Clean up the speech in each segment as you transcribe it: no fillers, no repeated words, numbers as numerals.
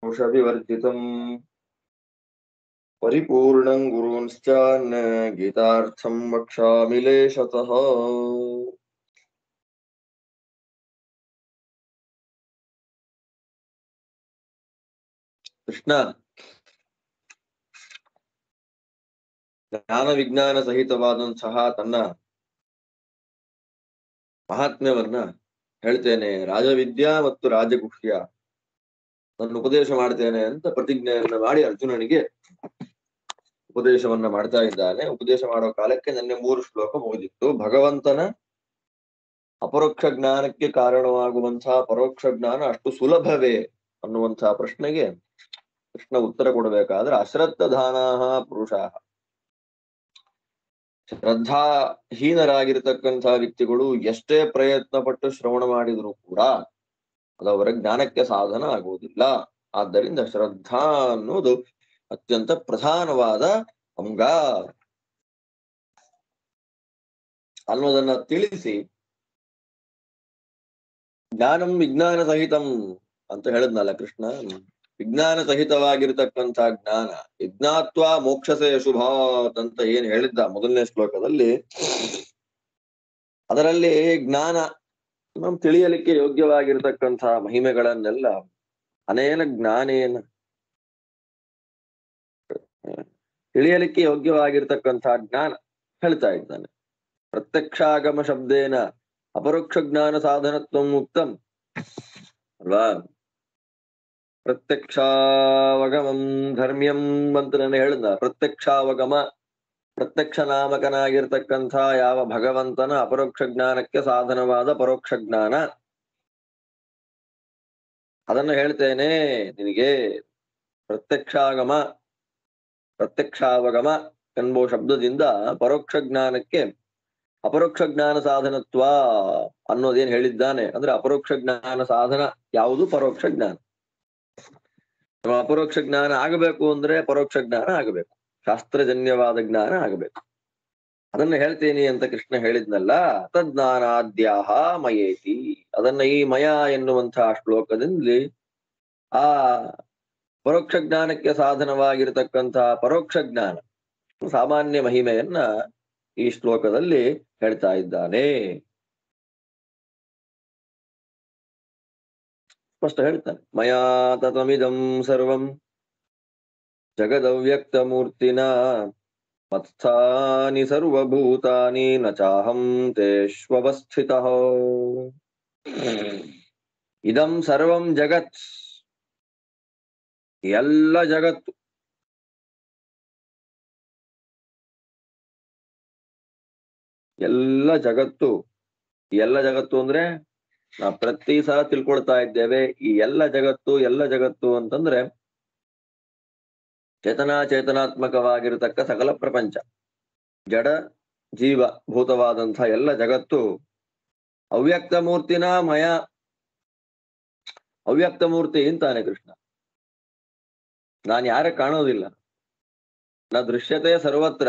दोषविवर्जितम् परिपूर्णं गुरूंश्चान् गीतार्थं वक्ष्यामि लेशतः। ಕೃಷ್ಣ ಜ್ಞಾನ ವಿಜ್ಞಾನ ಸಹಿತವಾದಂತಹ ತನ್ನ ಮಹಾತ್ಮ್ಯವನ್ನ ಹೇಳ್ತೇನೆ, ರಾಜವಿದ್ಯಾ ಮತ್ತು ರಾಜಗುಹ್ಯ ನನ್ನ ಉಪದೇಶ ಮಾಡ್ತೇನೆ ಅಂತ ಪ್ರತಿಜ್ಞೆಯನ್ನ ಮಾಡಿ ಅರ್ಜುನನಿಗೆ ಉಪದೇಶವನ್ನ ಮಾಡ್ತಾ ಇದ್ದಾನೆ. ಉಪದೇಶ ಮಾಡೋ ಕಾಲಕ್ಕೆ ನನ್ನ 3 ಶ್ಲೋಕ ಮುಗಿದಿತ್ತು. ಭಗವಂತನ ಅಪರೋಕ್ಷ ಜ್ಞಾನಕ್ಕೆ ಕಾರಣವಾಗುವಂತಹ ಪರೋಕ್ಷ ಜ್ಞಾನ ಅಷ್ಟು ಸುಲಭವೇ ಅನ್ನುವಂತಹ ಪ್ರಶ್ನೆಗೆ ಕೃಷ್ಣ ಉತ್ತರ ಕೊಡಬೇಕಾದ್ರೆ, ಅಶ್ರದ್ಧಾನಾಹ ಪುರುಷಾಃ, ಶ್ರದ್ಧಾಹೀನರಾಗಿರ್ತಕ್ಕಂತಹ ವ್ಯಕ್ತಿಗಳು ಎಷ್ಟೇ ಪ್ರಯತ್ನ ಪಟ್ಟು ಶ್ರವಣ ಮಾಡಿದ್ರು ಕೂಡ ಅದವರ ಜ್ಞಾನಕ್ಕೆ ಸಾಧನ ಆಗುವುದಿಲ್ಲ. ಆದ್ದರಿಂದ ಶ್ರದ್ಧಾ ಅನ್ನೋದು ಅತ್ಯಂತ ಪ್ರಧಾನವಾದ ಅಂಗ ಅನ್ನೋದನ್ನ ತಿಳಿಸಿ, ಜ್ಞಾನಂ ವಿಜ್ಞಾನ ಸಹಿತಂ ಅಂತ ಹೇಳಿದ್ನಲ್ಲ ಕೃಷ್ಣ. ವಿಜ್ಞಾನ ಸಹಿತವಾಗಿರ್ತಕ್ಕಂಥ ಜ್ಞಾನ, ವಿಜ್ಞಾತ್ವ ಮೋಕ್ಷಸೆ ಶುಭಾತ್ ಅಂತ ಏನ್ ಹೇಳಿದ್ದ ಮೊದಲನೇ ಶ್ಲೋಕದಲ್ಲಿ, ಅದರಲ್ಲಿ ಜ್ಞಾನ ನಮ್ ತಿಳಿಯಲಿಕ್ಕೆ ಯೋಗ್ಯವಾಗಿರ್ತಕ್ಕಂಥ ಮಹಿಮೆಗಳನ್ನೆಲ್ಲ ಅನೇನ ಜ್ಞಾನೇನ ತಿಳಿಯಲಿಕ್ಕೆ ಯೋಗ್ಯವಾಗಿರ್ತಕ್ಕಂಥ ಜ್ಞಾನ ಹೇಳ್ತಾ ಇದ್ದಾನೆ. ಪ್ರತ್ಯಕ್ಷಾಗಮ ಶಬ್ದೇನ ಅಪರೋಕ್ಷ ಜ್ಞಾನ ಸಾಧನತ್ವ ಮುಕ್ತಂ ಅಲ್ವಾ. ಪ್ರತ್ಯಕ್ಷಾವಗಮಂ ಧರ್ಮ್ಯಂ ಅಂತ ನಾನು ಹೇಳಿದ. ಪ್ರತ್ಯಕ್ಷಾವಗಮ, ಪ್ರತ್ಯಕ್ಷ ನಾಮಕನಾಗಿರ್ತಕ್ಕಂಥ ಯಾವ ಭಗವಂತನ ಅಪರೋಕ್ಷ ಜ್ಞಾನಕ್ಕೆ ಸಾಧನವಾದ ಪರೋಕ್ಷ ಜ್ಞಾನ, ಅದನ್ನು ಹೇಳ್ತೇನೆ ನಿನಗೆ. ಪ್ರತ್ಯಕ್ಷಾಗಮ ಪ್ರತ್ಯಕ್ಷಾವಗಮ ಎನ್ನುವ ಶಬ್ದದಿಂದ ಪರೋಕ್ಷ ಜ್ಞಾನಕ್ಕೆ ಅಪರೋಕ್ಷ ಜ್ಞಾನ ಸಾಧನತ್ವ ಅನ್ನೋದೇನ್ ಹೇಳಿದ್ದಾನೆ ಅಂದ್ರೆ, ಅಪರೋಕ್ಷ ಜ್ಞಾನ ಸಾಧನ ಯಾವುದು? ಪರೋಕ್ಷ ಜ್ಞಾನ. ಅಪರೋಕ್ಷ ಜ್ಞಾನ ಆಗಬೇಕು ಅಂದ್ರೆ ಪರೋಕ್ಷ ಜ್ಞಾನ ಆಗಬೇಕು, ಶಾಸ್ತ್ರಜನ್ಯವಾದ ಜ್ಞಾನ ಆಗಬೇಕು. ಅದನ್ನ ಹೇಳ್ತೀನಿ ಅಂತ ಕೃಷ್ಣ ಹೇಳಿದ್ನಲ್ಲ. ತಜ್ಞಾನಾದ್ಯಾಹ ಮಯೇತಿ, ಅದನ್ನ ಈ ಮಯ ಎನ್ನುವಂತಹ ಶ್ಲೋಕದಲ್ಲಿ ಆ ಪರೋಕ್ಷ ಜ್ಞಾನಕ್ಕೆ ಸಾಧನವಾಗಿರತಕ್ಕಂತಹ ಪರೋಕ್ಷ ಜ್ಞಾನ ಸಾಮಾನ್ಯ ಮಹಿಮೆಯನ್ನ ಈ ಶ್ಲೋಕದಲ್ಲಿ ಹೇಳ್ತಾ ಇದ್ದಾನೆ. ಸ್ಪಷ್ಟ ಹೇಳ್ತಾನೆ. ಮಯಾ ತತಮಿದಂ ಸರ್ವಂ ಜಗದವ್ಯಕ್ತ ಮೂರ್ತಿನ ಮತ್ಸ್ಥಾನಿ ಸರ್ವಭೂತಾನಿ ನ ಚಾಹಂ ತೇಷ್ವಸ್ಥಿತಃ. ಇದಂ ಸರ್ವಂ ಜಗತ್, ಎಲ್ಲ ಜಗತ್ತು, ಎಲ್ಲ ಜಗತ್ತು. ಎಲ್ಲ ಜಗತ್ತು ಅಂದ್ರೆ ನಾವು ಪ್ರತಿ ಸಲ ತಿಳ್ಕೊಳ್ತಾ ಇದ್ದೇವೆ, ಈ ಎಲ್ಲ ಜಗತ್ತು ಅಂತಂದ್ರೆ ಚೇತನಾತ್ಮಕವಾಗಿರತಕ್ಕ ಸಕಲ ಪ್ರಪಂಚ, ಜಡ ಜೀವ ಭೂತವಾದಂಥ ಎಲ್ಲ ಜಗತ್ತು ಅವ್ಯಕ್ತ ಮೂರ್ತಿನ ಮಯ. ಅವ್ಯಕ್ತ ಮೂರ್ತಿ ಅಂತಾನೆ ಕೃಷ್ಣ. ನಾನು ಯಾರ ಕಾಣೋದಿಲ್ಲ, ನ ದೃಶ್ಯತೆ ಸರ್ವತ್ರ,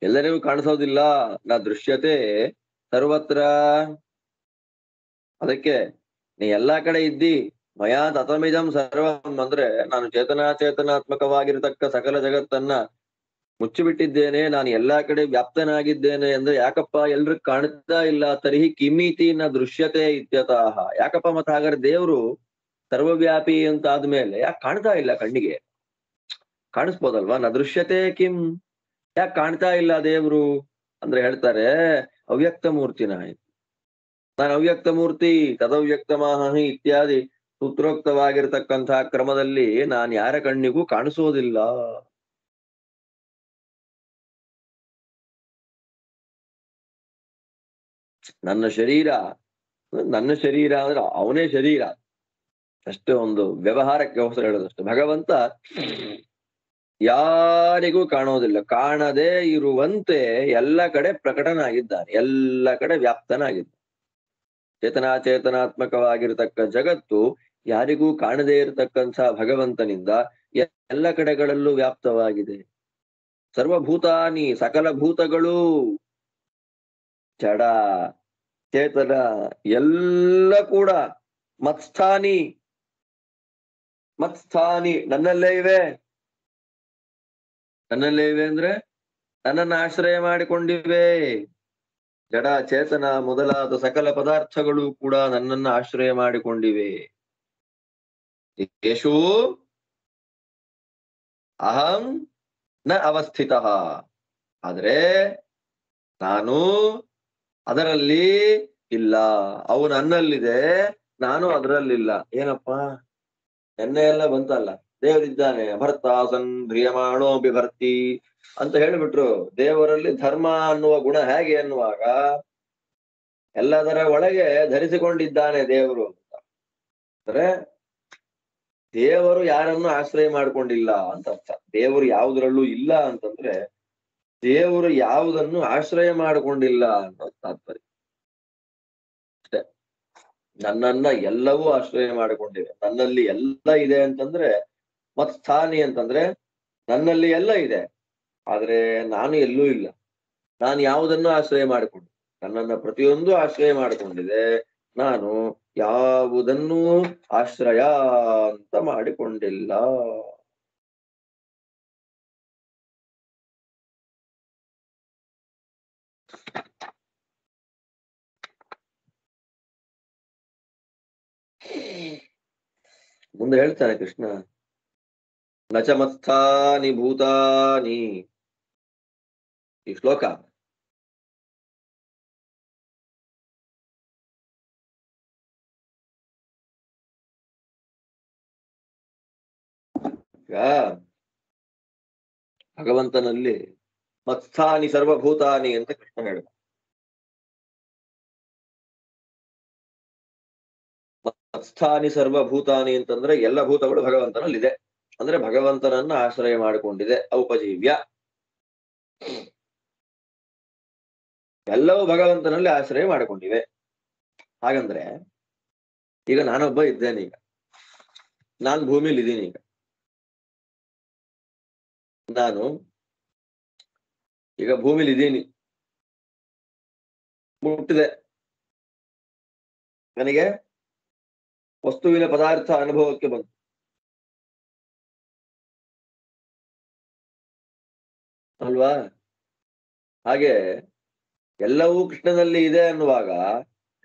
ಎಲ್ಲರಿಗೂ ಕಾಣಿಸೋದಿಲ್ಲ. ನ ದೃಶ್ಯತೆ ಸರ್ವತ್ರ. ಅದಕ್ಕೆ ನೀ ಎಲ್ಲಾ ಕಡೆ ಇದ್ದಿ. ಮಯಾ ತತಮಿದಂ ಸರ್ವಂ ಅಂದ್ರೆ ನಾನು ಚೇತನಾತ್ಮಕವಾಗಿರತಕ್ಕ ಸಕಲ ಜಗತ್ತನ್ನ ಮುಚ್ಚಿಬಿಟ್ಟಿದ್ದೇನೆ, ನಾನು ಎಲ್ಲಾ ಕಡೆ ವ್ಯಾಪ್ತನಾಗಿದ್ದೇನೆ ಅಂದ್ರೆ ಯಾಕಪ್ಪ ಎಲ್ರು ಕಾಣ್ತಾ ಇಲ್ಲ? ತರ್ಹಿ ಕಿಮ್ಮೀತಿ ನ ದೃಶ್ಯತೆ ಇತ್ಯತಃ. ಯಾಕಪ್ಪ ಮತ್ತ ಹಾಗಾದ್ರೆ ದೇವ್ರು ಸರ್ವವ್ಯಾಪಿ ಅಂತ ಆದ್ಮೇಲೆ ಯಾಕೆ ಕಾಣ್ತಾ ಇಲ್ಲ? ಕಣ್ಣಿಗೆ ಕಾಣಿಸ್ಬೋದಲ್ವಾ? ನ ದೃಶ್ಯತೆ ಕಿಂ, ಯಾಕೆ ಕಾಣ್ತಾ ಇಲ್ಲ ದೇವ್ರು ಅಂದ್ರೆ ಹೇಳ್ತಾರೆ ಅವ್ಯಕ್ತ ಮೂರ್ತಿನ. ನಾನು ಅವ್ಯಕ್ತ ಮೂರ್ತಿ, ತದವ್ಯಕ್ತ ಮಾಹಿ ಇತ್ಯಾದಿ ಸೂತ್ರೋಕ್ತವಾಗಿರ್ತಕ್ಕಂತಹ ಕ್ರಮದಲ್ಲಿ ನಾನು ಯಾರ ಕಣ್ಣಿಗೂ ಕಾಣಿಸೋದಿಲ್ಲ. ನನ್ನ ಶರೀರ ಅಂದ್ರೆ ಅವನೇ ಶರೀರ ಅಷ್ಟೇ, ಒಂದು ವ್ಯವಹಾರಕ್ಕೆ ಅವಸರ ಹೇಳೋದಷ್ಟೇ. ಭಗವಂತ ಯಾರಿಗೂ ಕಾಣೋದಿಲ್ಲ, ಕಾಣದೇ ಇರುವಂತೆ ಎಲ್ಲ ಕಡೆ ಪ್ರಕಟನಾಗಿದ್ದಾನೆ, ಎಲ್ಲ ಕಡೆ ವ್ಯಾಪ್ತನಾಗಿದ್ದಾನೆ. ಚೇತನಾತ್ಮಕವಾಗಿರತಕ್ಕ ಜಗತ್ತು ಯಾರಿಗೂ ಕಾಣದೇ ಇರತಕ್ಕಂಥ ಭಗವಂತನಿಂದ ಎಲ್ಲ ಕಡೆಗಳಲ್ಲೂ ವ್ಯಾಪ್ತವಾಗಿದೆ. ಸರ್ವಭೂತಾನಿ, ಸಕಲ ಭೂತಗಳು, ಜಡ ಚೇತನ ಎಲ್ಲ ಕೂಡ ಮತ್ಸ್ಥಾನಿ ಮತ್ಸ್ಥಾನಿ ನನ್ನಲ್ಲೇ ಇವೆ. ನನ್ನಲ್ಲೇ ಇವೆ ಅಂದ್ರೆ ನನ್ನನ್ನು ಆಶ್ರಯ ಮಾಡಿಕೊಂಡಿವೆ. ಜಡ ಚೇತನ ಮೊದಲಾದ ಸಕಲ ಪದಾರ್ಥಗಳು ಕೂಡ ನನ್ನನ್ನು ಆಶ್ರಯ ಮಾಡಿಕೊಂಡಿವೆ. ಯೇಷು ಅಹಂ ನ ಅವಸ್ಥಿತ. ಆದ್ರೆ ನಾನು ಅದರಲ್ಲಿ ಇಲ್ಲ. ಅವು ನನ್ನಲ್ಲಿದೆ, ನಾನು ಅದರಲ್ಲಿಲ್ಲ. ಏನಪ್ಪಾ ಎಣ್ಣೆ ಎಲ್ಲ ಬಂತಲ್ಲ, ದೇವರಿದ್ದಾನೆ ಭರ್ತ ಸನ್ ಧ್ರಿಯಮಾಣೋ ಬಿಭರ್ತಿ ಅಂತ ಹೇಳಿಬಿಟ್ರು. ದೇವರಲ್ಲಿ ಧರ್ಮ ಅನ್ನುವ ಗುಣ ಹೇಗೆ ಅನ್ನುವಾಗ ಎಲ್ಲದರ ಒಳಗೆ ಧರಿಸಿಕೊಂಡಿದ್ದಾನೆ ದೇವರು ಅಂತ. ಅಂದ್ರೆ ದೇವರು ಯಾರನ್ನು ಆಶ್ರಯ ಮಾಡ್ಕೊಂಡಿಲ್ಲ ಅಂತ ಅರ್ಥ. ದೇವರು ಯಾವುದರಲ್ಲೂ ಇಲ್ಲ ಅಂತಂದ್ರೆ ದೇವರು ಯಾವುದನ್ನು ಆಶ್ರಯ ಮಾಡಿಕೊಂಡಿಲ್ಲ ಅನ್ನೋ ತಾತ್ಪರ್ಯ ಅಷ್ಟೇ. ನನ್ನನ್ನ ಎಲ್ಲವೂ ಆಶ್ರಯ ಮಾಡಿಕೊಂಡಿವೆ. ನನ್ನಲ್ಲಿ ಎಲ್ಲ ಇದೆ ಅಂತಂದ್ರೆ ಮತ್ ಸ್ಥಾನಿ ಅಂತಂದ್ರೆ ನನ್ನಲ್ಲಿ ಎಲ್ಲ ಇದೆ, ಆದ್ರೆ ನಾನು ಎಲ್ಲೂ ಇಲ್ಲ. ನಾನು ಯಾವುದನ್ನು ಆಶ್ರಯ ಮಾಡಿಕೊಂಡು ನನ್ನನ್ನ ಪ್ರತಿಯೊಂದು ಆಶ್ರಯ ಮಾಡಿಕೊಂಡಿದೆ. ನಾನು ಯಾವುದನ್ನೂ ಆಶ್ರಯ ಅಂತ ಮಾಡಿಕೊಂಡಿಲ್ಲ. ಮುಂದೆ ಹೇಳ್ತಾನೆ ಕೃಷ್ಣ, ನಚ ಮತ್ಸ್ಥಾನಿ ಭೂತಾನಿ. ಈ ಶ್ಲೋಕ ಈಗ ಭಗವಂತನಲ್ಲಿ ಮತ್ಸ್ಥಾನಿ ಸರ್ವಭೂತಾನಿ ಅಂತ ಕೃಷ್ಣ ಹೇಳಿದ. ಮತ್ಸ್ಥಾನಿ ಸರ್ವಭೂತಾನಿ ಅಂತಂದ್ರೆ ಎಲ್ಲ ಭೂತಗಳು ಭಗವಂತನಲ್ಲಿದೆ, ಅಂದ್ರೆ ಭಗವಂತನನ್ನ ಆಶ್ರಯ ಮಾಡಿಕೊಂಡಿದೆ. ಔಪಜೀವ್ಯ ಎಲ್ಲವೂ ಭಗವಂತನಲ್ಲಿ ಆಶ್ರಯ ಮಾಡಿಕೊಂಡಿವೆ. ಹಾಗಂದ್ರೆ ಈಗ ನಾನೊಬ್ಬ ಇದ್ದೇನೆ, ಈಗ ನಾನು ಭೂಮಿಲಿ ಇದ್ದೀನಿ. ಈಗ ನಾನು ಈಗ ಭೂಮಿಲಿ ಇದ್ದೀನಿ, ಮುಟ್ಟಿದೆ, ನನಗೆ ವಸ್ತುವಿನ ಪದಾರ್ಥ ಅನುಭವಕ್ಕೆ ಬಂತು. ಅಲ್ವಾ? ಹಾಗೆ ಎಲ್ಲವೂ ಕೃಷ್ಣನಲ್ಲಿ ಇದೆ ಅನ್ನುವಾಗ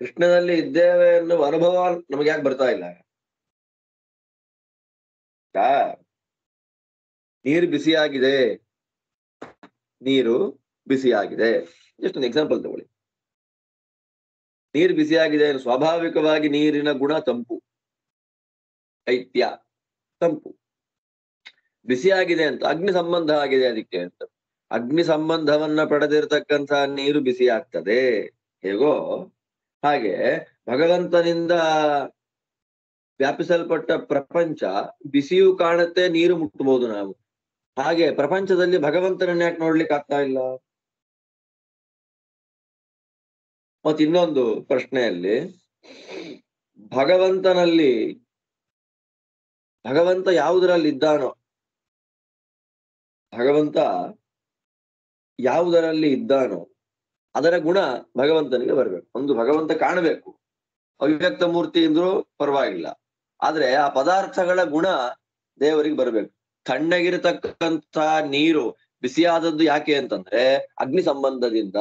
ಕೃಷ್ಣನಲ್ಲಿ ಇದ್ದೇವೆ ಅನ್ನುವ ಅನುಭವ ನಮಗೆ ಯಾಕೆ ಬರ್ತಾ ಇಲ್ಲ? ನೀರು ಬಿಸಿಯಾಗಿದೆ, ನೀರು ಬಿಸಿಯಾಗಿದೆ. ಜಸ್ಟ್ ಒಂದು ಎಕ್ಸಾಂಪಲ್ ತಗೊಳ್ಳಿ. ನೀರು ಬಿಸಿಯಾಗಿದೆ, ಸ್ವಾಭಾವಿಕವಾಗಿ ನೀರಿನ ಗುಣ ತಂಪು, ಶೈತ್ಯ, ತಂಪು. ಬಿಸಿಯಾಗಿದೆ ಅಂತ ಅಗ್ನಿ ಸಂಬಂಧ ಆಗಿದೆ ಅದಕ್ಕೆ ಅಂತ. ಅಗ್ನಿ ಸಂಬಂಧವನ್ನ ಪಡೆದಿರತಕ್ಕಂಥ ನೀರು ಬಿಸಿ ಆಗ್ತದೆ. ಹೇಗೋ ಹಾಗೆ ಭಗವಂತನಿಂದ ವ್ಯಾಪಿಸಲ್ಪಟ್ಟ ಪ್ರಪಂಚ ಬಿಸಿಯೂ ಕಾಣುತ್ತೆ, ನೀರು ಮುಟ್ಟಬಹುದು ನಾವು. ಹಾಗೆ ಪ್ರಪಂಚದಲ್ಲಿ ಭಗವಂತನನ್ನ ಯಾಕೆ ನೋಡ್ಲಿಕ್ಕೆ ಆಗ್ತಾ ಇಲ್ಲ? ಮತ್ ಇನ್ನೊಂದು ಪ್ರಶ್ನೆಯಲ್ಲಿ ಭಗವಂತನಲ್ಲಿ ಭಗವಂತ ಯಾವುದರಲ್ಲಿ ಇದ್ದಾನೋ, ಭಗವಂತ ಯಾವುದರಲ್ಲಿ ಇದ್ದಾನೋ ಅದರ ಗುಣ ಭಗವಂತನಿಗೆ ಬರ್ಬೇಕು. ಒಂದು ಭಗವಂತ ಕಾಣಬೇಕು, ಅವ್ಯಕ್ತ ಮೂರ್ತಿ ಅಂದ್ರೂ ಪರವಾಗಿಲ್ಲ, ಆದ್ರೆ ಆ ಪದಾರ್ಥಗಳ ಗುಣ ದೇವರಿಗೆ ಬರ್ಬೇಕು. ತಣ್ಣಗಿರತಕ್ಕಂಥ ನೀರು ಬಿಸಿಯಾದದ್ದು ಯಾಕೆ ಅಂತಂದ್ರೆ ಅಗ್ನಿ ಸಂಬಂಧದಿಂದ.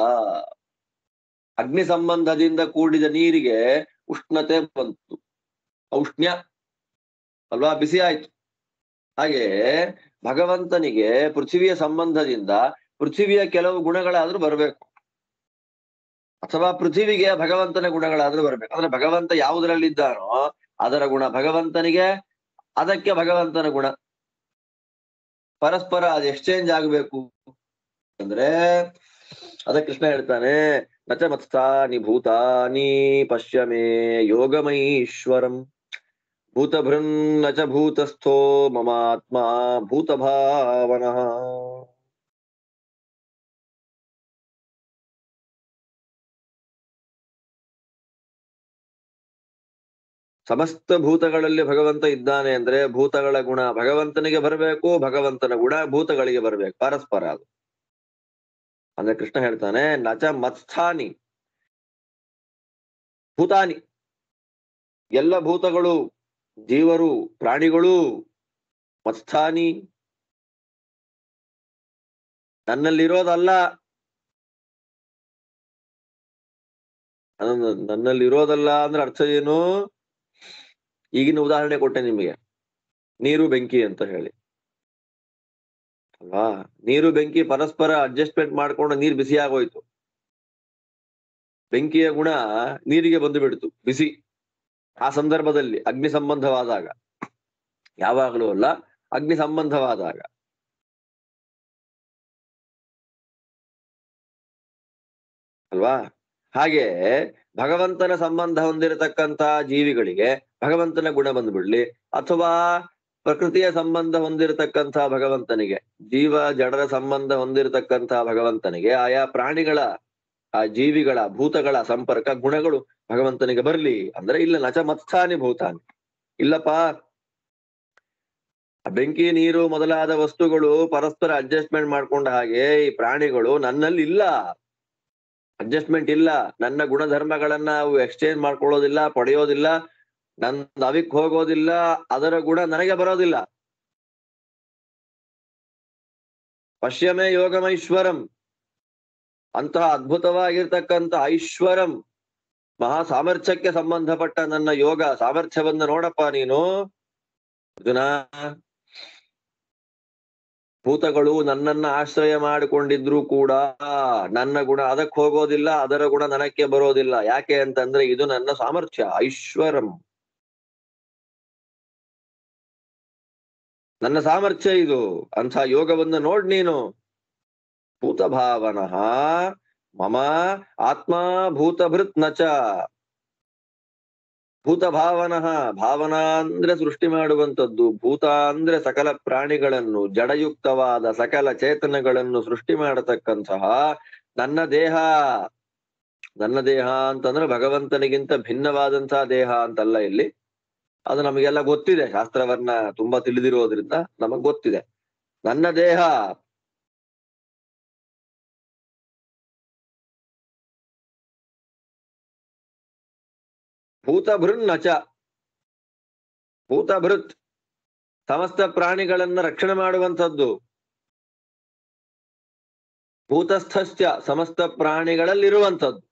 ಅಗ್ನಿ ಸಂಬಂಧದಿಂದ ಕೂಡಿದ ನೀರಿಗೆ ಉಷ್ಣತೆ ಬಂತು, ಔಷ್ಣ್ಯ ಅಲ್ವಾ, ಬಿಸಿ ಆಯ್ತು. ಹಾಗೆ ಭಗವಂತನಿಗೆ ಪೃಥ್ವಿಯ ಸಂಬಂಧದಿಂದ ಪೃಥ್ವಿಯ ಕೆಲವು ಗುಣಗಳಾದ್ರೂ ಬರ್ಬೇಕು, ಅಥವಾ ಪೃಥ್ವಿಗೆ ಭಗವಂತನ ಗುಣಗಳಾದ್ರೂ ಬರ್ಬೇಕು. ಅಂದ್ರೆ ಭಗವಂತ ಯಾವುದರಲ್ಲಿದ್ದಾನೋ ಅದರ ಗುಣ ಭಗವಂತನಿಗೆ, ಅದಕ್ಕೆ ಭಗವಂತನ ಗುಣ ಪರಸ್ಪರ ಅದು ಎಕ್ಸ್ಚೇಂಜ್ ಆಗ್ಬೇಕು. ಅಂದ್ರೆ ಅದಕ್ಕೆ ಕೃಷ್ಣ ಹೇಳ್ತಾನೆ, ನಚ ಮತ್ಸ್ಥಾನಿ ಭೂತಾನಿ ಪಶ್ಯಮೇ ಯೋಗಮೈಶ್ವರಂ ಭೂತಭೃನ್ ನಚ ಭೂತಸ್ಥೋ ಮಮಾತ್ಮ ಭೂತಭಾವನಃ. ಸಮಸ್ತ ಭೂತಗಳಲ್ಲಿ ಭಗವಂತ ಇದ್ದಾನೆ ಅಂದ್ರೆ ಭೂತಗಳ ಗುಣ ಭಗವಂತನಿಗೆ ಬರಬೇಕು, ಭಗವಂತನ ಗುಣ ಭೂತಗಳಿಗೆ ಬರಬೇಕು, ಪರಸ್ಪರ ಅದು. ಅಂದ್ರೆ ಕೃಷ್ಣ ಹೇಳ್ತಾನೆ, ನಚ ಮತ್ಸ್ಥಾನಿ ಭೂತಾನಿ, ಎಲ್ಲ ಭೂತಗಳು, ಜೀವರು, ಪ್ರಾಣಿಗಳು, ಮತ್ಸ್ಥಾನಿ ನನ್ನಲ್ಲಿರೋದಲ್ಲ. ನನ್ನಲ್ಲಿರೋದಲ್ಲ ಅಂದ್ರೆ ಅರ್ಥ ಏನು? ಈಗಿನ ಉದಾಹರಣೆ ಕೊಟ್ಟೆ ನಿಮಗೆ, ನೀರು ಬೆಂಕಿ ಅಂತ ಹೇಳಿ ಅಲ್ವಾ. ನೀರು ಬೆಂಕಿ ಪರಸ್ಪರ ಅಡ್ಜಸ್ಟ್ಮೆಂಟ್ ಮಾಡ್ಕೊಂಡು ನೀರು ಬಿಸಿ ಆಗೋಯ್ತು. ಬೆಂಕಿಯ ಗುಣ ನೀರಿಗೆ ಬಂದು ಬಿಡ್ತು ಬಿಸಿ. ಆ ಸಂದರ್ಭದಲ್ಲಿ ಅಗ್ನಿ ಸಂಬಂಧವಾದಾಗ, ಯಾವಾಗಲೂ ಅಲ್ಲ, ಅಗ್ನಿ ಸಂಬಂಧವಾದಾಗ. ಅಲ್ವಾ? ಹಾಗೆ ಭಗವಂತನ ಸಂಬಂಧ ಹೊಂದಿರತಕ್ಕಂತ ಜೀವಿಗಳಿಗೆ ಭಗವಂತನ ಗುಣ ಬಂದ್ಬಿಡ್ಲಿ, ಅಥವಾ ಪ್ರಕೃತಿಯ ಸಂಬಂಧ ಹೊಂದಿರತಕ್ಕಂತ ಭಗವಂತನಿಗೆ, ಜೀವ ಜಡರ ಸಂಬಂಧ ಹೊಂದಿರತಕ್ಕಂತ ಭಗವಂತನಿಗೆ ಆಯಾ ಪ್ರಾಣಿಗಳ, ಆ ಜೀವಿಗಳ, ಭೂತಗಳ ಸಂಪರ್ಕ ಗುಣಗಳು ಭಗವಂತನಿಗೆ ಬರ್ಲಿ ಅಂದ್ರೆ ಇಲ್ಲ. ನಚ ಮತ್ಸ್ಥಾನಿ ಭೂತಾನಿ, ಇಲ್ಲಪ್ಪ. ಬೆಂಕಿ, ನೀರು ಮೊದಲಾದ ವಸ್ತುಗಳು ಪರಸ್ಪರ ಅಡ್ಜಸ್ಟ್ಮೆಂಟ್ ಮಾಡ್ಕೊಂಡ ಹಾಗೆ ಈ ಪ್ರಾಣಿಗಳು ನನ್ನಲ್ಲಿ ಇಲ್ಲ, ಅಡ್ಜಸ್ಟ್ಮೆಂಟ್ ಇಲ್ಲ. ನನ್ನ ಗುಣಧರ್ಮಗಳನ್ನ ಅವು ಎಕ್ಸ್ಚೇಂಜ್ ಮಾಡ್ಕೊಳ್ಳೋದಿಲ್ಲ, ಪಡೆಯೋದಿಲ್ಲ, ನನ್ನ ಅವಿಕ್ ಹೋಗೋದಿಲ್ಲ, ಅದರ ಗುಣ ನನಗೆ ಬರೋದಿಲ್ಲ. ಪಶ್ಯಮೇ ಯೋಗಮೈಶ್ವರಂ, ಅಂತಹ ಅದ್ಭುತವಾಗಿರ್ತಕ್ಕಂಥ ಐಶ್ವರಂ, ಮಹಾ ಸಾಮರ್ಥ್ಯಕ್ಕೆ ಸಂಬಂಧಪಟ್ಟ ನನ್ನ ಯೋಗ ಸಾಮರ್ಥ್ಯವನ್ನ ನೋಡಪ್ಪ ನೀನು ಅರ್ಜುನ. ಭೂತಗಳು ನನ್ನನ್ನ ಆಶ್ರಯ ಮಾಡಿಕೊಂಡಿದ್ರು ಕೂಡ ನನ್ನ ಗುಣ ಅದಕ್ಕೆ ಹೋಗೋದಿಲ್ಲ, ಅದರ ಗುಣ ನನಕ್ಕೆ ಬರೋದಿಲ್ಲ. ಯಾಕೆ ಅಂತಂದ್ರೆ ಇದು ನನ್ನ ಸಾಮರ್ಥ್ಯ, ಐಶ್ವರಂ, ನನ್ನ ಸಾಮರ್ಥ್ಯ ಇದು. ಅಂಥ ಯೋಗವನ್ನು ನೋಡ್ ನೀನು. ಭೂತ ಭಾವನಃ ಮಮ ಆತ್ಮ ಭೂತಭೃತ್ ನಚ. ಭೂತ ಭಾವನಃ, ಭಾವನಾ ಅಂದ್ರೆ ಸೃಷ್ಟಿ ಮಾಡುವಂಥದ್ದು, ಭೂತ ಅಂದ್ರೆ ಸಕಲ ಪ್ರಾಣಿಗಳನ್ನು, ಜಡಯುಕ್ತವಾದ ಸಕಲ ಚೇತನಗಳನ್ನು ಸೃಷ್ಟಿ ಮಾಡತಕ್ಕಂತಹ ನನ್ನ ದೇಹ. ನನ್ನ ದೇಹ ಅಂತಂದ್ರೆ ಭಗವಂತನಿಗಿಂತ ಭಿನ್ನವಾದಂತಹ ದೇಹ ಅಂತಲ್ಲ ಇಲ್ಲಿ. ಅದು ನಮಗೆಲ್ಲ ಗೊತ್ತಿದೆ, ಶಾಸ್ತ್ರವನ್ನ ತುಂಬಾ ತಿಳಿದಿರೋದ್ರಿಂದ ನಮಗ್ ಗೊತ್ತಿದೆ. ನನ್ನ ದೇಹ ಭೂತಭೃನ್ನಚ, ಭೂತಭೃತ್ ಸಮಸ್ತ ಪ್ರಾಣಿಗಳನ್ನ ರಕ್ಷಣೆ ಮಾಡುವಂಥದ್ದು. ಭೂತಸ್ಥಶ್ಚ ಸಮಸ್ತ ಪ್ರಾಣಿಗಳಲ್ಲಿರುವಂಥದ್ದು.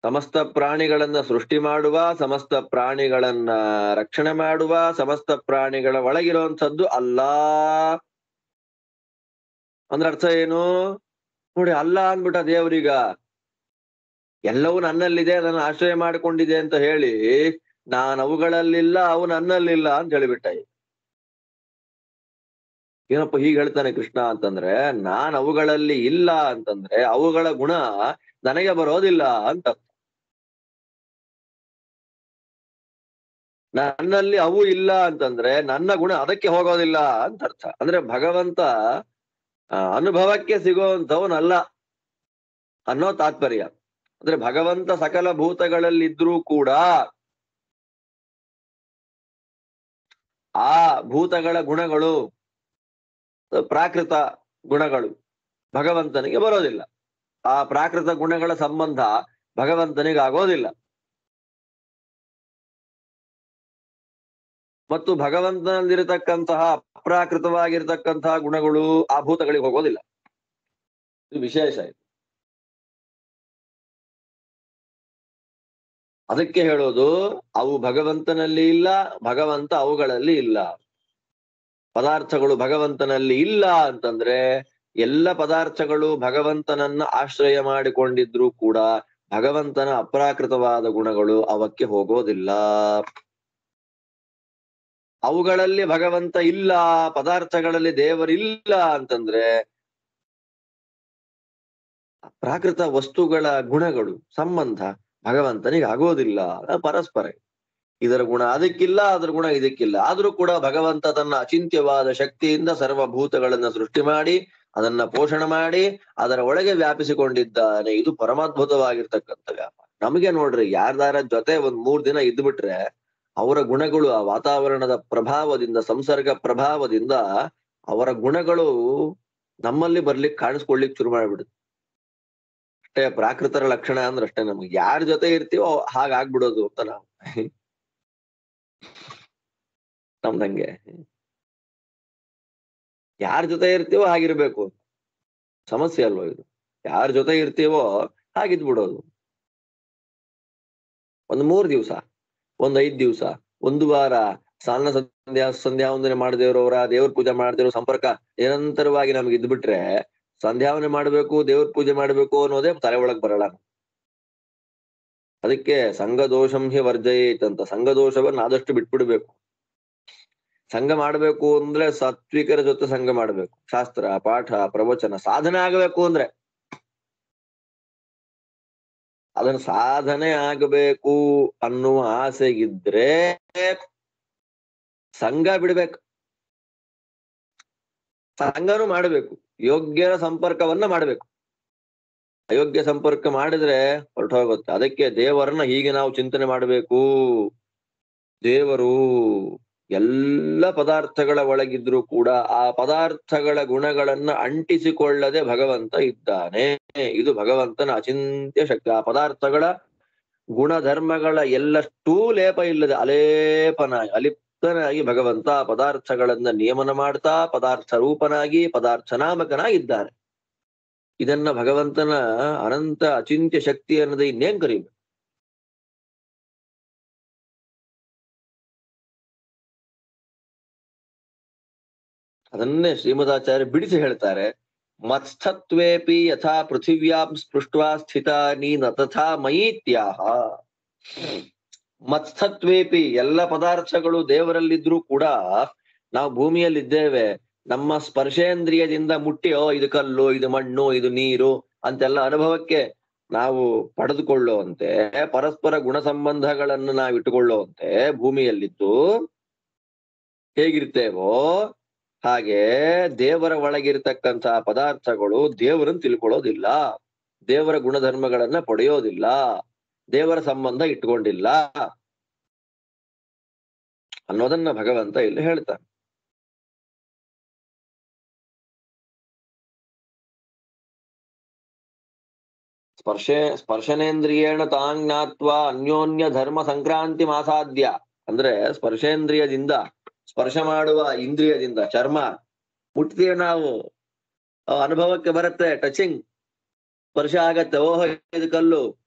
ಸಮಸ್ತ ಪ್ರಾಣಿಗಳನ್ನ ಸೃಷ್ಟಿ ಮಾಡುವ, ಸಮಸ್ತ ಪ್ರಾಣಿಗಳನ್ನ ರಕ್ಷಣೆ ಮಾಡುವ, ಸಮಸ್ತ ಪ್ರಾಣಿಗಳ ಒಳಗಿರುವಂಥದ್ದು ಅಲ್ಲ ಅಂದ್ರೆ ಅರ್ಥ ಏನು ನೋಡಿ. ಅಲ್ಲ ಅಂದ್ಬಿಟ್ಟ ದೇವ್ರೀಗ. ಎಲ್ಲವೂ ನನ್ನಲ್ಲಿದೆ, ನನ್ನ ಆಶ್ರಯ ಮಾಡಿಕೊಂಡಿದೆ ಅಂತ ಹೇಳಿ ನಾನು ಅವುಗಳಲ್ಲಿಲ್ಲ, ಅವು ನನ್ನಲ್ಲಿಲ್ಲ ಅಂತ ಹೇಳಿಬಿಟ್ಟ. ಏನಪ್ಪ ಹೀಗೆ ಹೇಳ್ತಾನೆ ಕೃಷ್ಣ ಅಂತಂದ್ರೆ, ನಾನ್ ಅವುಗಳಲ್ಲಿ ಇಲ್ಲ ಅಂತಂದ್ರೆ ಅವುಗಳ ಗುಣ ನನಗೆ ಬರೋದಿಲ್ಲ ಅಂತ. ನನ್ನಲ್ಲಿ ಅವು ಇಲ್ಲ ಅಂತಂದ್ರೆ ನನ್ನ ಗುಣ ಅದಕ್ಕೆ ಹೋಗೋದಿಲ್ಲ ಅಂತ ಅರ್ಥ. ಅಂದ್ರೆ ಭಗವಂತ ಅನುಭವಕ್ಕೆ ಸಿಗುವಂಥವನಲ್ಲ ಅನ್ನೋ ತಾತ್ಪರ್ಯ. ಅಂದ್ರೆ ಭಗವಂತ ಸಕಲ ಭೂತಗಳಲ್ಲಿದ್ರೂ ಕೂಡ ಆ ಭೂತಗಳ ಗುಣಗಳು, ಪ್ರಾಕೃತ ಗುಣಗಳು ಭಗವಂತನಿಗೆ ಬರೋದಿಲ್ಲ. ಆ ಪ್ರಾಕೃತ ಗುಣಗಳ ಸಂಬಂಧ ಭಗವಂತನಿಗೆ ಆಗೋದಿಲ್ಲ. ಮತ್ತು ಭಗವಂತನಲ್ಲಿರತಕ್ಕಂತಹ ಅಪ್ರಾಕೃತವಾಗಿರ್ತಕ್ಕಂತಹ ಗುಣಗಳು ಆ ಭೂತಗಳಿಗೆ ಹೋಗೋದಿಲ್ಲ. ಇದು ವಿಶೇಷ. ಅದಕ್ಕೆ ಹೇಳೋದು ಅವು ಭಗವಂತನಲ್ಲಿ ಇಲ್ಲ, ಭಗವಂತ ಅವುಗಳಲ್ಲಿ ಇಲ್ಲ. ಪದಾರ್ಥಗಳು ಭಗವಂತನಲ್ಲಿ ಇಲ್ಲ ಅಂತಂದ್ರೆ ಎಲ್ಲ ಪದಾರ್ಥಗಳು ಭಗವಂತನನ್ನ ಆಶ್ರಯ ಮಾಡಿಕೊಂಡಿದ್ರು ಕೂಡ ಭಗವಂತನ ಅಪ್ರಾಕೃತವಾದ ಗುಣಗಳು ಅವಕ್ಕೆ ಹೋಗೋದಿಲ್ಲ. ಅವುಗಳಲ್ಲಿ ಭಗವಂತ ಇಲ್ಲ, ಪದಾರ್ಥಗಳಲ್ಲಿ ದೇವರಿಲ್ಲ ಅಂತಂದ್ರೆ ಪ್ರಾಕೃತ ವಸ್ತುಗಳ ಗುಣಗಳು ಸಂಬಂಧ ಭಗವಂತನಿಗೆ ಆಗೋದಿಲ್ಲ. ಪರಸ್ಪರ ಇದರ ಗುಣ ಅದಕ್ಕಿಲ್ಲ, ಅದರ ಗುಣ ಇದಕ್ಕಿಲ್ಲ. ಆದ್ರೂ ಕೂಡ ಭಗವಂತ ತನ್ನ ಅಚಿಂತ್ಯವಾದ ಶಕ್ತಿಯಿಂದ ಸರ್ವಭೂತಗಳನ್ನ ಸೃಷ್ಟಿ ಮಾಡಿ ಅದನ್ನ ಪೋಷಣೆ ಮಾಡಿ ಅದರ ಒಳಗೆ ವ್ಯಾಪಿಸಿಕೊಂಡಿದ್ದಾನೆ. ಇದು ಪರಮಾದ್ಭುತವಾಗಿರ್ತಕ್ಕಂಥ ವ್ಯಾಪಾರ. ನಮಗೆ ನೋಡ್ರಿ, ಯಾರ್ದಾರ ಜೊತೆ ಒಂದ್ 3 ದಿನ ಇದ್ಬಿಟ್ರೆ ಅವರ ಗುಣಗಳು ಆ ವಾತಾವರಣದ ಪ್ರಭಾವದಿಂದ, ಸಂಸರ್ಗ ಪ್ರಭಾವದಿಂದ ಅವರ ಗುಣಗಳು ನಮ್ಮಲ್ಲಿ ಬರ್ಲಿಕ್ಕೆ ಕಾಣಿಸ್ಕೊಳ್ಲಿಕ್ಕೆ ಶುರು ಮಾಡ್ಬಿಡುತ್ತೆ. ಅಷ್ಟೇ ಪ್ರಾಕೃತರ ಲಕ್ಷಣ ಅಂದ್ರೆ ಅಷ್ಟೇ. ನಮ್ಗೆ ಯಾರ ಜೊತೆ ಇರ್ತೀವೋ ಹಾಗಾಗ್ಬಿಡೋದು ಅಂತ ನಾವು ನಮ್ದಂಗೆ ಯಾರ ಜೊತೆ ಇರ್ತೀವೋ ಹಾಗಿರ್ಬೇಕು. ಸಮಸ್ಯೆ ಅಲ್ವೋ ಇದು? ಯಾರ ಜೊತೆ ಇರ್ತೀವೋ ಹಾಗಿದ್ ಬಿಡೋದು. ಒಂದ್ 3 ದಿವಸ, ಒಂದ್ 5 ದಿವಸ, ಒಂದು ವಾರ ಸ್ನಾನ ಸಂಧ್ಯಾ ವಂದನೆ ಮಾಡದೇವ್ರವ್ರ ದೇವ್ರ ಪೂಜೆ ಮಾಡದೇವ್ರ ಸಂಪರ್ಕ ನಿರಂತರವಾಗಿ ನಮ್ಗೆ ಇದ್ಬಿಟ್ರೆ ಸಂಧ್ಯಾವನೆ ಮಾಡ್ಬೇಕು, ದೇವ್ರ ಪೂಜೆ ಮಾಡ್ಬೇಕು ಅನ್ನೋದೇ ತಲೆ ಒಳಗ್ ಬರಲ್ಲ. ಅದಕ್ಕೆ ಸಂಘ ದೋಷಂ ಹಿ ವರ್ಜಯೇತ್ ಅಂತ. ಸಂಘ ದೋಷವನ್ನ ಆದಷ್ಟು ಬಿಟ್ಬಿಡ್ಬೇಕು. ಸಂಘ ಮಾಡ್ಬೇಕು ಅಂದ್ರೆ ಸಾತ್ವಿಕರ ಜೊತೆ ಸಂಘ ಮಾಡ್ಬೇಕು. ಶಾಸ್ತ್ರ ಪಾಠ ಪ್ರವಚನ ಸಾಧನೆ ಆಗಬೇಕು ಅಂದ್ರೆ ಅದನ್ನ ಸಾಧನೆ ಆಗಬೇಕು ಅನ್ನುವ ಆಸೆಗಿದ್ರೆ ಸಂಘ ಬಿಡ್ಬೇಕು. ಸಂಘನೂ ಮಾಡ್ಬೇಕು, ಯೋಗ್ಯರ ಸಂಪರ್ಕವನ್ನ ಮಾಡ್ಬೇಕು. ಅಯೋಗ್ಯ ಸಂಪರ್ಕ ಮಾಡಿದ್ರೆ ಹೊರಟೋಗುತ್ತೆ. ಅದಕ್ಕೆ ದೇವರನ್ನ ಹೀಗೆ ನಾವು ಚಿಂತನೆ ಮಾಡಬೇಕು. ದೇವರು ಎಲ್ಲ ಪದಾರ್ಥಗಳ ಒಳಗಿದ್ರು ಕೂಡ ಆ ಪದಾರ್ಥಗಳ ಗುಣಗಳನ್ನ ಅಂಟಿಸಿಕೊಳ್ಳದೆ ಭಗವಂತ ಇದ್ದಾನೆ. ಇದು ಭಗವಂತನ ಅಚಿಂತ್ಯ ಶಕ್ತಿ. ಆ ಪದಾರ್ಥಗಳ ಗುಣಧರ್ಮಗಳ ಎಲ್ಲಷ್ಟೂ ಲೇಪ ಇಲ್ಲದೆ ಅಲಿಪ್ತನಾಗಿ ಭಗವಂತ ಪದಾರ್ಥಗಳನ್ನ ನಿಯಮನ ಮಾಡ್ತಾ ಪದಾರ್ಥ ರೂಪನಾಗಿ ಪದಾರ್ಥ ನಾಮಕನಾಗಿದ್ದಾನೆ. ಇದನ್ನ ಭಗವಂತನ ಅನಂತ ಅಚಿಂತ್ಯ ಶಕ್ತಿ ಅನ್ನೋದು ಇನ್ನೇನ್ ಕರೀಬೇಕು? ಅದನ್ನೇ ಶ್ರೀಮದಾಚಾರ್ಯ ಬಿಡಿಸಿ ಹೇಳ್ತಾರೆ. ಮತ್ಸ್ಥತ್ವೇಪಿ ಯಥಾ ಪೃಥಿವ್ಯಾಂ ಸ್ಪೃಷ್ಟ್ವಾ ಸ್ಥಿತಾನಿ ನ ತಥಾ ಮಯೀತ್ಯಾಹ. ಮತ್ಸ್ಥತ್ವೇಪಿ ಎಲ್ಲ ಪದಾರ್ಥಗಳು ದೇವರಲ್ಲಿದ್ರೂ ಕೂಡ ನಾವು ಭೂಮಿಯಲ್ಲಿದ್ದೇವೆ. ನಮ್ಮ ಸ್ಪರ್ಶೇಂದ್ರಿಯದಿಂದ ಮುಟ್ಟಿ ಇದು ಕಲ್ಲು, ಇದು ಮಣ್ಣು, ಇದು ನೀರು ಅಂತೆಲ್ಲ ಅನುಭವಕ್ಕೆ ನಾವು ಪಡೆದುಕೊಳ್ಳುವಂತೆ ಪರಸ್ಪರ ಗುಣ ಸಂಬಂಧಗಳನ್ನು ನಾವು ಇಟ್ಟುಕೊಳ್ಳುವಂತೆ ಭೂಮಿಯಲ್ಲಿದ್ದು ಹೇಗಿರ್ತೇವೋ ಹಾಗೆ ದೇವರ ಒಳಗಿರ್ತಕ್ಕಂತಹ ಪದಾರ್ಥಗಳು ದೇವರನ್ನು ತಿಳ್ಕೊಳ್ಳೋದಿಲ್ಲ, ದೇವರ ಗುಣಧರ್ಮಗಳನ್ನ ಪಡೆಯೋದಿಲ್ಲ, ದೇವರ ಸಂಬಂಧ ಇಟ್ಕೊಂಡಿಲ್ಲ ಅನ್ನೋದನ್ನ ಭಗವಂತ ಇಲ್ಲಿ ಹೇಳ್ತಾನೆ. ಸ್ಪರ್ಶನೇಂದ್ರಿಯೇಣ ತಾಂಜ್ಞಾತ್ವ ಅನ್ಯೋನ್ಯ ಧರ್ಮ ಸಂಕ್ರಾಂತಿ ಮಾಸಾದ್ಯ. ಅಂದ್ರೆ ಸ್ಪರ್ಶೇಂದ್ರಿಯದಿಂದ, ಸ್ಪರ್ಶ ಮಾಡುವ ಇಂದ್ರಿಯದಿಂದ, ಚರ್ಮ ಮುಟ್ತೀವಿ ನಾವು, ಅನುಭವಕ್ಕೆ ಬರುತ್ತೆ, ಟಚಿಂಗ್ ಸ್ಪರ್ಶ ಆಗತ್ತೆ, ಓಹೋ ಇದು ಕಲ್ಲು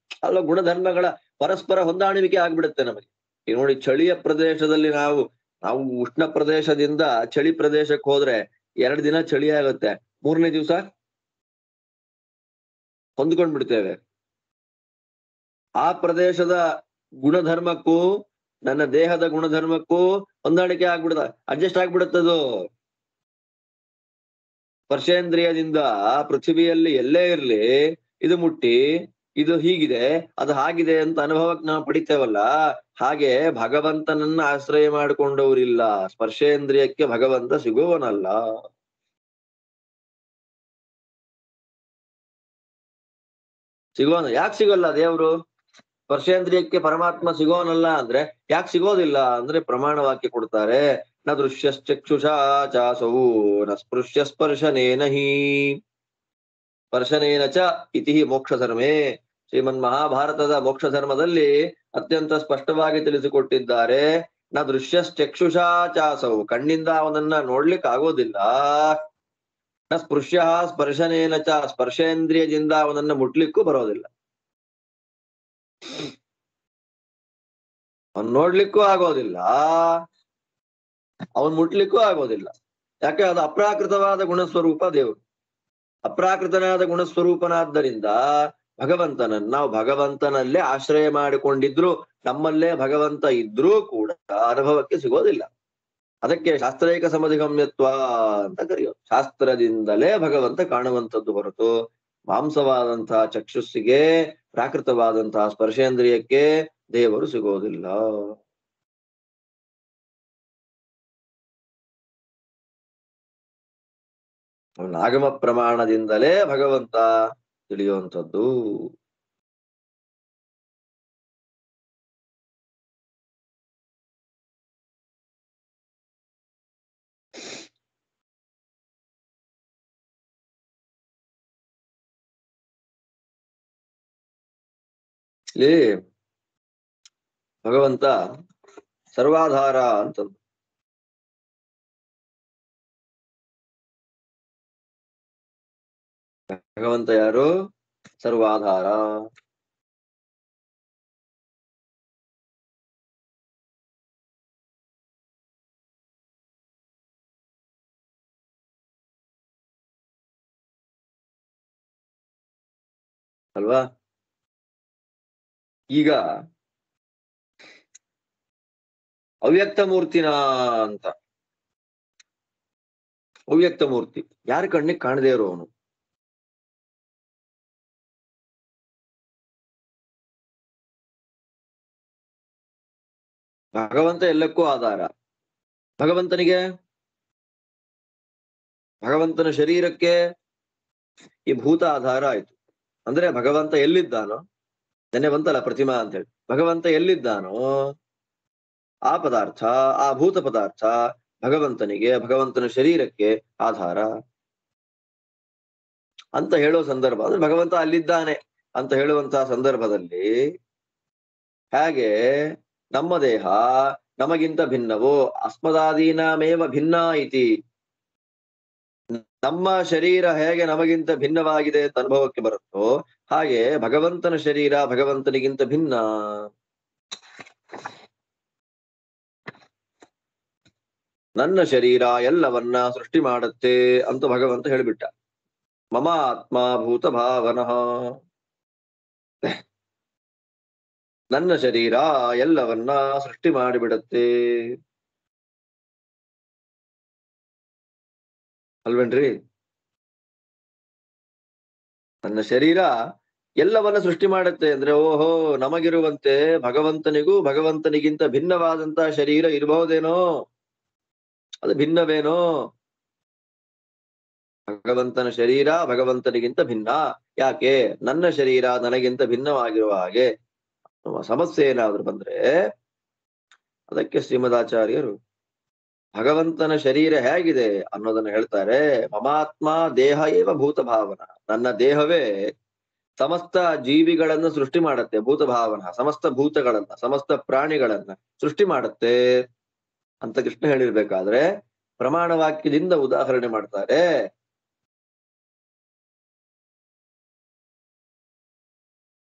ಅಲ್ಲ. ಗುಣಧರ್ಮಗಳ ಪರಸ್ಪರ ಹೊಂದಾಣಿಕೆ ಆಗ್ಬಿಡುತ್ತೆ ನಮಗೆ. ಈಗ ನೋಡಿ, ಚಳಿಯ ಪ್ರದೇಶದಲ್ಲಿ ನಾವು ಉಷ್ಣ ಪ್ರದೇಶದಿಂದ ಚಳಿ ಪ್ರದೇಶಕ್ಕೆ ಹೋದ್ರೆ 2 ದಿನ ಚಳಿ ಆಗುತ್ತೆ, 3ನೇ ದಿವಸ ಹೊಂದ್ಕೊಂಡ್ಬಿಡ್ತೇವೆ. ಆ ಪ್ರದೇಶದ ಗುಣಧರ್ಮಕ್ಕೂ ನನ್ನ ದೇಹದ ಗುಣಧರ್ಮಕ್ಕೂ ಹೊಂದಾಣಿಕೆ ಆಗ್ಬಿಡುತ್ತ, ಅಡ್ಜಸ್ಟ್ ಆಗ್ಬಿಡುತ್ತದು. ಸ್ಪರ್ಶೇಂದ್ರಿಯದಿಂದ ಪೃಥ್ವಿಯಲ್ಲಿ ಎಲ್ಲೇ ಇರ್ಲಿ ಇದು ಮುಟ್ಟಿ ಇದು ಹೀಗಿದೆ ಅದು ಹಾಗಿದೆ ಅಂತ ಅನುಭವಕ್ಕೆ ನಾವು ಪಡಿತೇವಲ್ಲ, ಹಾಗೆ ಭಗವಂತನನ್ನ ಆಶ್ರಯ ಮಾಡಿಕೊಂಡವರಿಲ್ಲ. ಸ್ಪರ್ಶೇಂದ್ರಿಯಕ್ಕೆ ಭಗವಂತ ಸಿಗುವನಲ್ಲ. ಯಾಕೆ ಸಿಗೋಲ್ಲ ದೇವ್ರು? ಸ್ಪರ್ಶೇಂದ್ರಿಯಕ್ಕೆ ಪರಮಾತ್ಮ ಸಿಗೋನಲ್ಲ ಅಂದ್ರೆ ಯಾಕೆ ಸಿಗೋದಿಲ್ಲ ಅಂದ್ರೆ ಪ್ರಮಾಣ ವಾಕ್ಯ ಕೊಡ್ತಾರೆ. ನ ದೃಶ್ಯಶ್ಚಕ್ಷುಷಾ ಚಾಸೌ ನ ಸ್ಪೃಶ್ಯ ಸ್ಪರ್ಶನೇನ ಹಿ ಸ್ಪರ್ಶನೇನ ಚ ಇತಿ ಮೋಕ್ಷ ಧರ್ಮೇ. ಶ್ರೀಮನ್ ಮಹಾಭಾರತದ ಮೋಕ್ಷ ಧರ್ಮದಲ್ಲಿ ಅತ್ಯಂತ ಸ್ಪಷ್ಟವಾಗಿ ತಿಳಿಸಿಕೊಟ್ಟಿದ್ದಾರೆ. ನ ದೃಶ್ಯಶ್ಚಕ್ಷುಷಾ ಚಾಸೌ, ಕಣ್ಣಿಂದ ಅವನನ್ನ ನೋಡ್ಲಿಕ್ಕೆ ಆಗೋದಿಲ್ಲ. ನ ಸ್ಪೃಶ್ಯ ಸ್ಪರ್ಶನೇನ ಚ, ಸ್ಪರ್ಶೇಂದ್ರಿಯದಿಂದ ಅವನನ್ನ ಮುಟ್ಲಿಕ್ಕೂ ಬರೋದಿಲ್ಲ. ಅವನ್ ನೋಡ್ಲಿಕ್ಕೂ ಆಗೋದಿಲ್ಲ, ಅವನ್ ಮುಟ್ಲಿಕ್ಕೂ ಆಗೋದಿಲ್ಲ. ಯಾಕೆ? ಅದು ಅಪ್ರಾಕೃತವಾದ ಗುಣಸ್ವರೂಪ ದೇವರು. ಅಪ್ರಾಕೃತನಾದ ಗುಣಸ್ವರೂಪನಾದ್ದರಿಂದ ನಾವು ಭಗವಂತನಲ್ಲೇ ಆಶ್ರಯ ಮಾಡಿಕೊಂಡಿದ್ರು, ನಮ್ಮಲ್ಲೇ ಭಗವಂತ ಇದ್ರೂ ಕೂಡ ಅನುಭವಕ್ಕೆ ಸಿಗೋದಿಲ್ಲ. ಅದಕ್ಕೆ ಶಾಸ್ತ್ರೈಕ ಸಮಧಿಗಮ್ಯತ್ವ ಅಂತ ಕರೆಯೋದು. ಶಾಸ್ತ್ರದಿಂದಲೇ ಭಗವಂತ ಕಾಣುವಂಥದ್ದು ಹೊರತು ಮಾಂಸವಾದಂತಹ ಚಕ್ಷುಸ್ಸಿಗೆ, ಪ್ರಾಕೃತವಾದಂತಹ ಸ್ಪರ್ಶೇಂದ್ರಿಯಕ್ಕೆ ದೇವರು ಸಿಗೋದಿಲ್ಲ. ಆಗಮ ಪ್ರಮಾಣದಿಂದಲೇ ಭಗವಂತ ತಿಳಿಯುವಂಥದ್ದು. ಇಲ್ಲಿ ಭಗವಂತ ಸರ್ವಾಧಾರ ಅಂತಂದು. ಭಗವಂತ ಯಾರು? ಸರ್ವಾಧಾರ. ಅಲ್ವಾ? ಈಗ ಅವ್ಯಕ್ತ ಮೂರ್ತಿನ ಅಂತ. ಅವ್ಯಕ್ತ ಮೂರ್ತಿ ಯಾರ ಕಣ್ಣಿಗೆ ಕಾಣದೇ ಇರೋವನು. ಭಗವಂತ ಎಲ್ಲಕ್ಕೂ ಆಧಾರ. ಭಗವಂತನ ಶರೀರಕ್ಕೆ ಈ ಭೂತ ಆಧಾರ ಆಯ್ತು. ಅಂದ್ರೆ ಭಗವಂತ ಎಲ್ಲಿದ್ದಾನೋ, ನೆನ್ನೆ ಬಂತಲ್ಲ ಪ್ರತಿಮಾ ಅಂತ ಹೇಳಿ, ಭಗವಂತ ಎಲ್ಲಿದ್ದಾನೋ ಆ ಪದಾರ್ಥ, ಆ ಭೂತ ಪದಾರ್ಥ ಭಗವಂತನಿಗೆ, ಭಗವಂತನ ಶರೀರಕ್ಕೆ ಆಧಾರ ಅಂತ ಹೇಳೋ ಸಂದರ್ಭ. ಅಂದ್ರೆ ಭಗವಂತ ಅಲ್ಲಿದ್ದಾನೆ ಅಂತ ಹೇಳುವಂತಹ ಸಂದರ್ಭದಲ್ಲಿ ಹೇಗೆ ನಮ್ಮ ದೇಹ ನಮಗಿಂತ ಭಿನ್ನವೋ, ಅಸ್ಮದಾದೀನಾಮೇವ ಭಿನ್ನ ಇತಿ, ನಮ್ಮ ಶರೀರ ಹೇಗೆ ನಮಗಿಂತ ಭಿನ್ನವಾಗಿದೆ ಅಂತ ಅನುಭವಕ್ಕೆ ಬರುತ್ತೋ ಹಾಗೆ ಭಗವಂತನ ಶರೀರ ಭಗವಂತನಿಗಿಂತ ಭಿನ್ನ. ನನ್ನ ಶರೀರ ಎಲ್ಲವನ್ನ ಸೃಷ್ಟಿ ಮಾಡುತ್ತೆ ಅಂತ ಭಗವಂತ ಹೇಳಿಬಿಟ್ಟ. ಮಮ ಆತ್ಮ ಭೂತ ಭಾವನಃ, ನನ್ನ ಶರೀರ ಎಲ್ಲವನ್ನ ಸೃಷ್ಟಿ ಮಾಡಿಬಿಡತ್ತೆ ಅಲ್ವೇನ್ರಿ? ನನ್ನ ಶರೀರ ಎಲ್ಲವನ್ನ ಸೃಷ್ಟಿ ಮಾಡುತ್ತೆ ಅಂದ್ರೆ ಓಹೋ, ನಮಗಿರುವಂತೆ ಭಗವಂತನಿಗೂ ಭಗವಂತನಿಗಿಂತ ಭಿನ್ನವಾದಂತಹ ಶರೀರ ಇರಬಹುದೇನೋ, ಅದು ಭಿನ್ನವೇನೋ? ಭಗವಂತನ ಶರೀರ ಭಗವಂತನಿಗಿಂತ ಭಿನ್ನ. ಯಾಕೆ? ನನ್ನ ಶರೀರ ನನಗಿಂತ ಭಿನ್ನವಾಗಿರುವ ಹಾಗೆ ಸಮಸ್ಯೆ ಏನಾದ್ರು ಬಂದ್ರೆ ಅದಕ್ಕೆ ಶ್ರೀಮದಾಚಾರ್ಯರು ಭಗವಂತನ ಶರೀರ ಹೇಗಿದೆ ಅನ್ನೋದನ್ನ ಹೇಳ್ತಾರೆ. ಮಮಾತ್ಮ ದೇಹ ಏವ ಭೂತ ಭಾವನ, ನನ್ನ ದೇಹವೇ ಸಮಸ್ತ ಜೀವಿಗಳನ್ನ ಸೃಷ್ಟಿ ಮಾಡತ್ತೆ. ಭೂತ ಭಾವನ ಸಮಸ್ತ ಭೂತಗಳನ್ನ, ಸಮಸ್ತ ಪ್ರಾಣಿಗಳನ್ನ ಸೃಷ್ಟಿ ಮಾಡತ್ತೆ ಅಂತ ಕೃಷ್ಣ ಹೇಳಿರ್ಬೇಕಾದ್ರೆ ಪ್ರಮಾಣ ವಾಕ್ಯದಿಂದ ಉದಾಹರಣೆ ಮಾಡ್ತಾರೆ.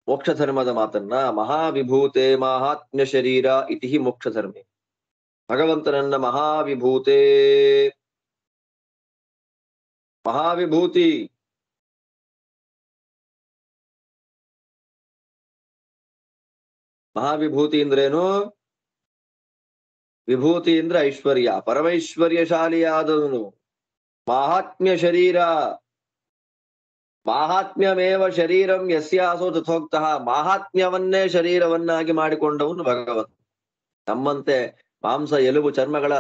ಮೋಕ್ಷ ಧರ್ಮದ ಮಾತನ್ನ, ಮಹಾವಿಭೂತೆ ಮಾಹಾತ್ಮ್ಯ ಶರೀರ ಇತಿ ಮೋಕ್ಷ ಧರ್ಮಿ. ಭಗವಂತನನ್ನ ಮಹಾವಿಭೂತೆ, ಮಹಾವಿಭೂತಿ ಮಹಾವಿಭೂತಿ ಅಂದ್ರೇನು? ವಿಭೂತಿ ಅಂದ್ರೆ ಐಶ್ವರ್ಯ, ಪರಮೈಶ್ವರ್ಯಶಾಲಿಯಾದವನು. ಮಾಹಾತ್ಮ್ಯ ಶರೀರ, ಮಾಹಾತ್ಮ್ಯಮೇವ ಶರೀರಂ ಯಸ್ಯಾಸೋ ತಥೋಕ್ತಃ, ಮಾಹಾತ್ಮ್ಯವನ್ನೇ ಶರೀರವನ್ನಾಗಿ ಮಾಡಿಕೊಂಡವನು ಭಗವಂತ. ನಮ್ಮಂತೆ ಮಾಂಸ ಎಲುಬು ಚರ್ಮಗಳ